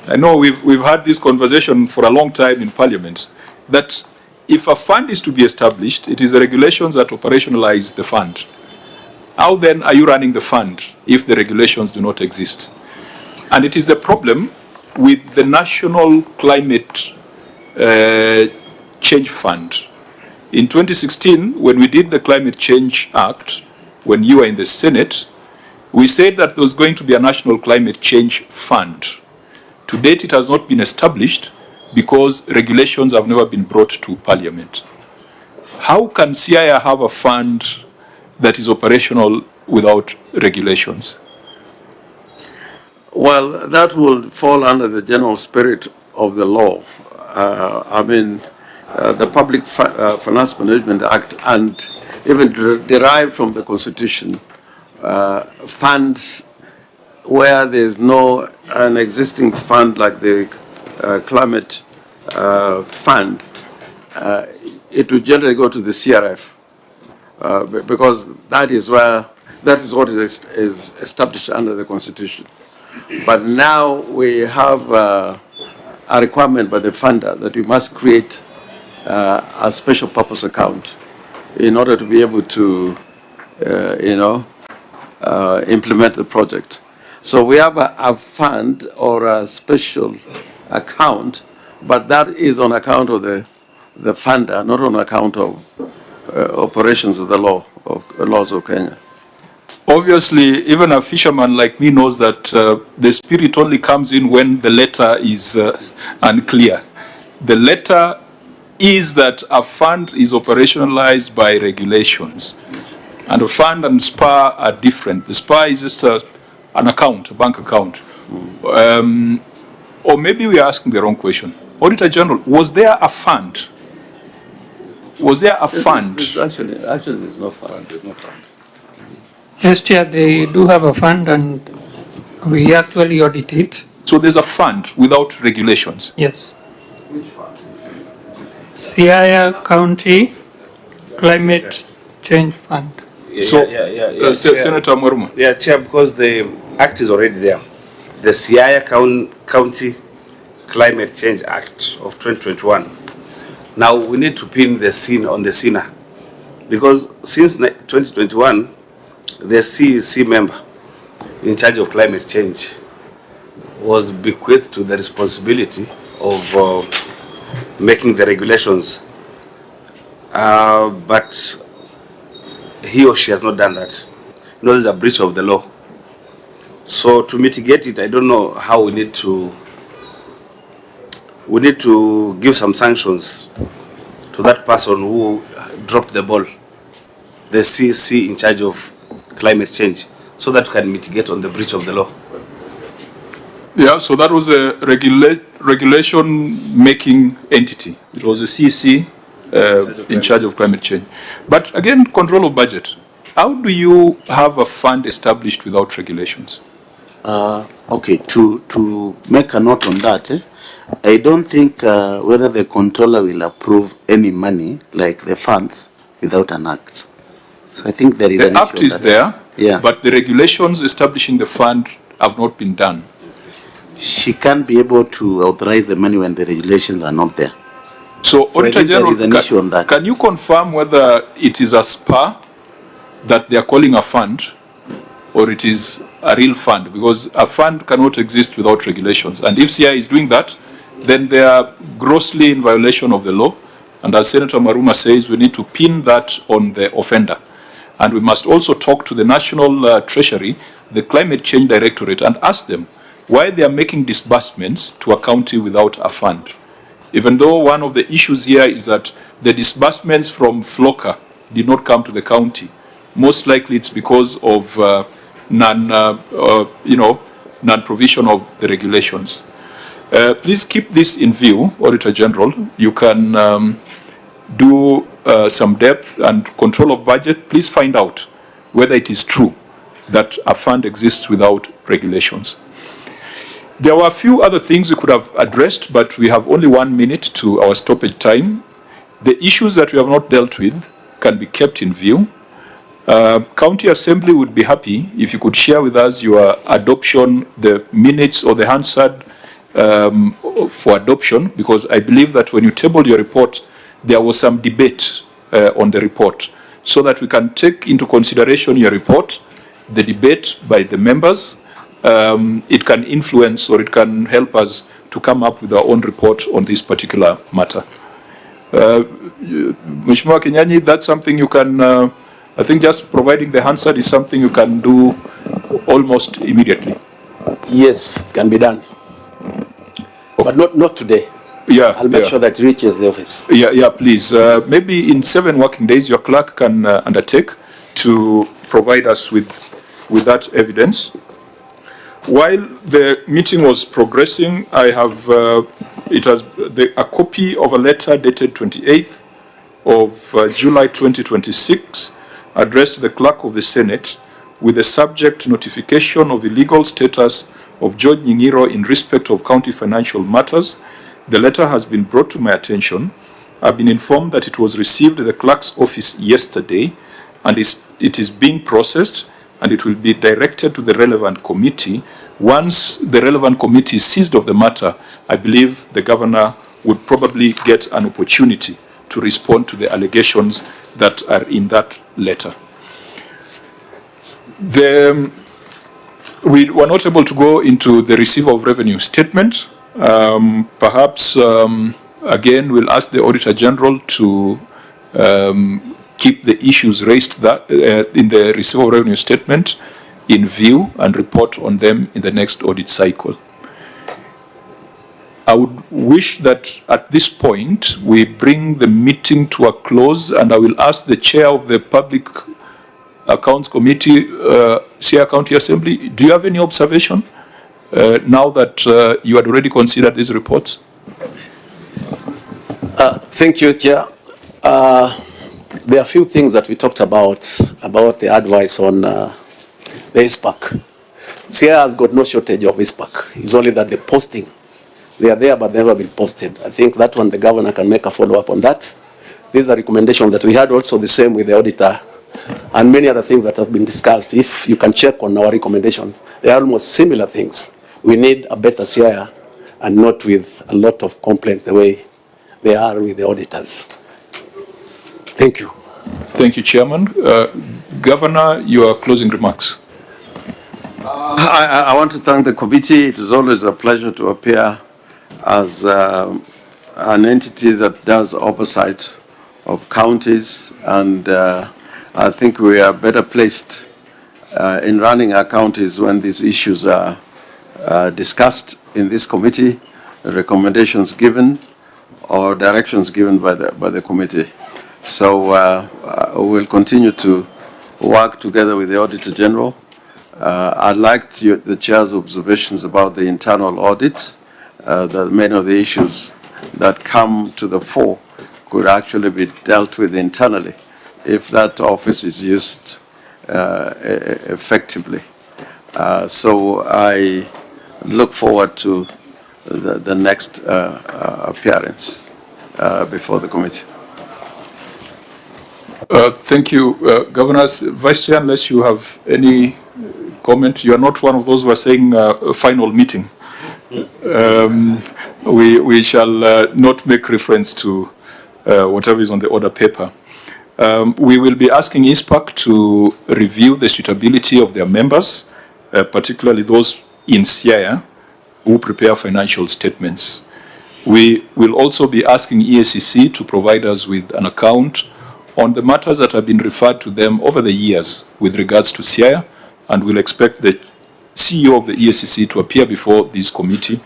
I know we've had this conversation for a long time in Parliament, that if a fund is to be established, it is the regulations that operationalize the fund. How then are you running the fund if the regulations do not exist? And it is the problem with the National Climate Change Fund. In 2016, when we did the Climate Change Act, when you were in the Senate, we said that there was going to be a National Climate Change Fund. To date, it has not been established because regulations have never been brought to Parliament. How can Siaya have a fund that is operational without regulations? Well, that will fall under the general spirit of the law. The Public Finance Management Act, and even derived from the Constitution, funds where there's no an existing fund like the climate fund, it would generally go to the CRF because that is what is established under the Constitution. But now we have a requirement by the funder that we must create a special purpose account in order to be able to, implement the project. So we have a fund or a special account, but that is on account of the funder, not on account of operations of the laws of Kenya. Obviously, even a fisherman like me knows that the spirit only comes in when the letter is unclear. The letter is that a fund is operationalized by regulations. And a fund and SPA are different. The SPA is just an account, a bank account. Or maybe we are asking the wrong question. Auditor General, was there a fund? Was there a fund? Actually, there's no fund. There's no fund. Yes, Chair, they do have a fund and we actually audit it. So there's a fund without regulations? Yes. Siaya County Climate Change Fund. Senator Mwaruma. Yeah, Chair, because the act is already there. The Siaya County Climate Change Act of 2021. Now we need to pin the scene on the sinner, because since 2021, the CEC member in charge of climate change was bequeathed to the responsibility of making the regulations, but he or she has not done that. You know, there's a breach of the law. So to mitigate it, I don't know how we need to give some sanctions to that person who dropped the ball, the CEC in charge of climate change, so that we can mitigate on the breach of the law. Yeah, so that was a regulation-making entity. It was a CEC in charge of climate change. But again, control of budget. How do you have a fund established without regulations? Okay, to make a note on that, I don't think whether the controller will approve any money like the funds without an act. So I think there is the an act issue is there, yeah, but the regulations establishing the fund have not been done. She can't be able to authorize the money when the regulations are not there. So Auditor General, there is an issue on that. Can you confirm whether it is a SPA that they are calling a fund, or it is a real fund? Because a fund cannot exist without regulations. And if CI is doing that, then they are grossly in violation of the law. And as Senator Mwaruma says, we need to pin that on the offender. And we must also talk to the National Treasury, the Climate Change Directorate, and ask them why they are making disbursements to a county without a fund. Even though one of the issues here is that the disbursements from FLOCA did not come to the county. Most likely it's because of non-provision of the regulations. Please keep this in view, Auditor General. You can do some depth and control of budget. Please find out whether it is true that a fund exists without regulations. There were a few other things we could have addressed, but we have only 1 minute to our stoppage time. The issues that we have not dealt with can be kept in view. County Assembly would be happy if you could share with us your adoption, the minutes or the Hansard for adoption, because I believe that when you tabled your report, there was some debate on the report, so that we can take into consideration your report, the debate by the members. It can influence or it can help us to come up with our own report on this particular matter. Mheshimiwa Kinyanyi, that's something you can, I think just providing the Hansard is something you can do almost immediately. Yes, it can be done. Okay. But not today. Yeah, I'll make sure that it reaches the office. Yeah, please. Maybe in 7 working days, your clerk can undertake to provide us with that evidence. While the meeting was progressing, I have a copy of a letter dated 28th of July 2026, addressed to the clerk of the Senate with the subject notification of illegal status of George Nyingiro in respect of county financial matters. The letter has been brought to my attention. I've been informed that it was received at the clerk's office yesterday, and it is being processed, and it will be directed to the relevant committee. Once the relevant committee is seized of the matter, I believe the governor would probably get an opportunity to respond to the allegations that are in that letter. The We were not able to go into the receiver of revenue statement. Perhaps, again, we'll ask the Auditor General to keep the issues raised that, in the receiver of revenue statement in view and report on them in the next audit cycle. I would wish that at this point we bring the meeting to a close, and I will ask the chair of the Public Accounts Committee, Siaya County Assembly, do you have any observation now that you had already considered these reports? Thank you, Chair. There are a few things that we talked about the advice on the PAC. Siaya has got no shortage of PAC. It's only that the posting, they are there but they've never been posted. I think that one the governor can make a follow-up on that. This is a recommendation that we had also the same with the auditor and many other things that have been discussed. If you can check on our recommendations, they are almost similar things. We need a better Siaya and not with a lot of complaints the way they are with the auditors. Thank you. Thank you, Chairman. Governor, your closing remarks. I want to thank the committee. It is always a pleasure to appear as an entity that does oversight of counties, and I think we are better placed in running our counties when these issues are discussed in this committee, recommendations given or directions given by the committee. So we'll continue to work together with the Auditor General. I liked the Chair's observations about the internal audit, that many of the issues that come to the fore could actually be dealt with internally if that office is used effectively. So I look forward to the next appearance before the committee. Thank you, Governors. Vice Chair, unless you have any comment, you are not one of those who are saying a final meeting. We shall not make reference to whatever is on the order paper. We will be asking ISPAC to review the suitability of their members, particularly those in Siaya who prepare financial statements. We will also be asking EACC to provide us with an account on the matters that have been referred to them over the years with regards to Siaya, and we'll expect the CEO of the EACC to appear before this committee.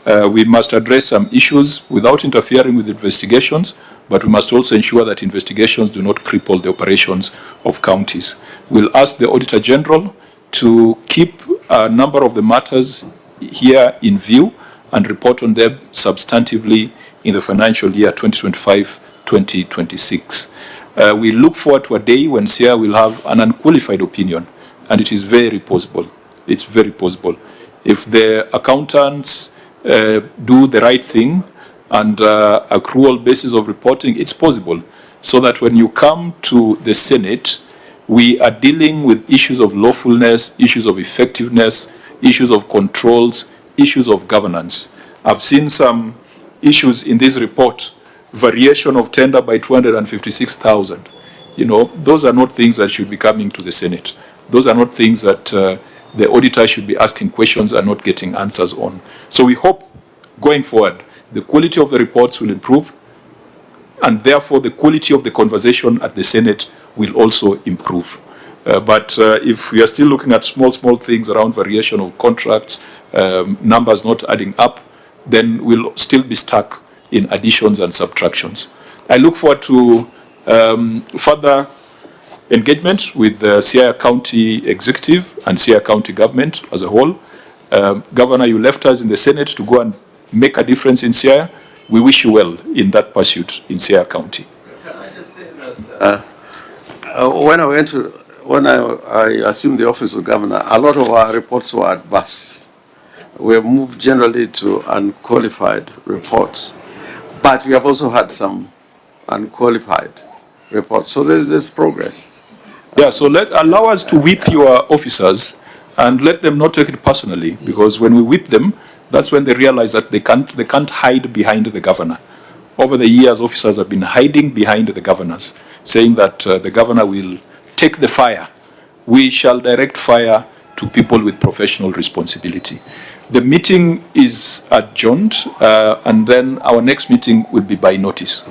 We must address some issues without interfering with investigations, but we must also ensure that investigations do not cripple the operations of counties. We'll ask the Auditor General to keep a number of the matters here in view and report on them substantively in the financial year 2025-2026. We look forward to a day when Siaya will have an unqualified opinion, and it is very possible. It's very possible. If the accountants do the right thing and accrual basis of reporting, it's possible. So that when you come to the Senate, we are dealing with issues of lawfulness, issues of effectiveness, issues of controls, issues of governance. I've seen some issues in this report, variation of tender by 256,000. You know, those are not things that should be coming to the Senate. Those are not things that the auditor should be asking questions and not getting answers on. So we hope going forward, the quality of the reports will improve, and therefore the quality of the conversation at the Senate will also improve. But if we are still looking at small things around variation of contracts, numbers not adding up, then we'll still be stuck in additions and subtractions. I look forward to further engagement with the Siaya County Executive and Siaya County Government as a whole. Governor, you left us in the Senate to go and make a difference in Siaya. We wish you well in that pursuit in Siaya County. Can I just say that when I assumed the office of governor, a lot of our reports were adverse. We have moved generally to unqualified reports, but we have also had some unqualified reports. So there's progress. Yeah, so allow us to whip your officers and let them not take it personally, because when we whip them, that's when they realize that they can't hide behind the governor. Over the years, officers have been hiding behind the governors, saying that the governor will take the fire. We shall direct fire to to people with professional responsibility. The meeting is adjourned, and then our next meeting will be by notice.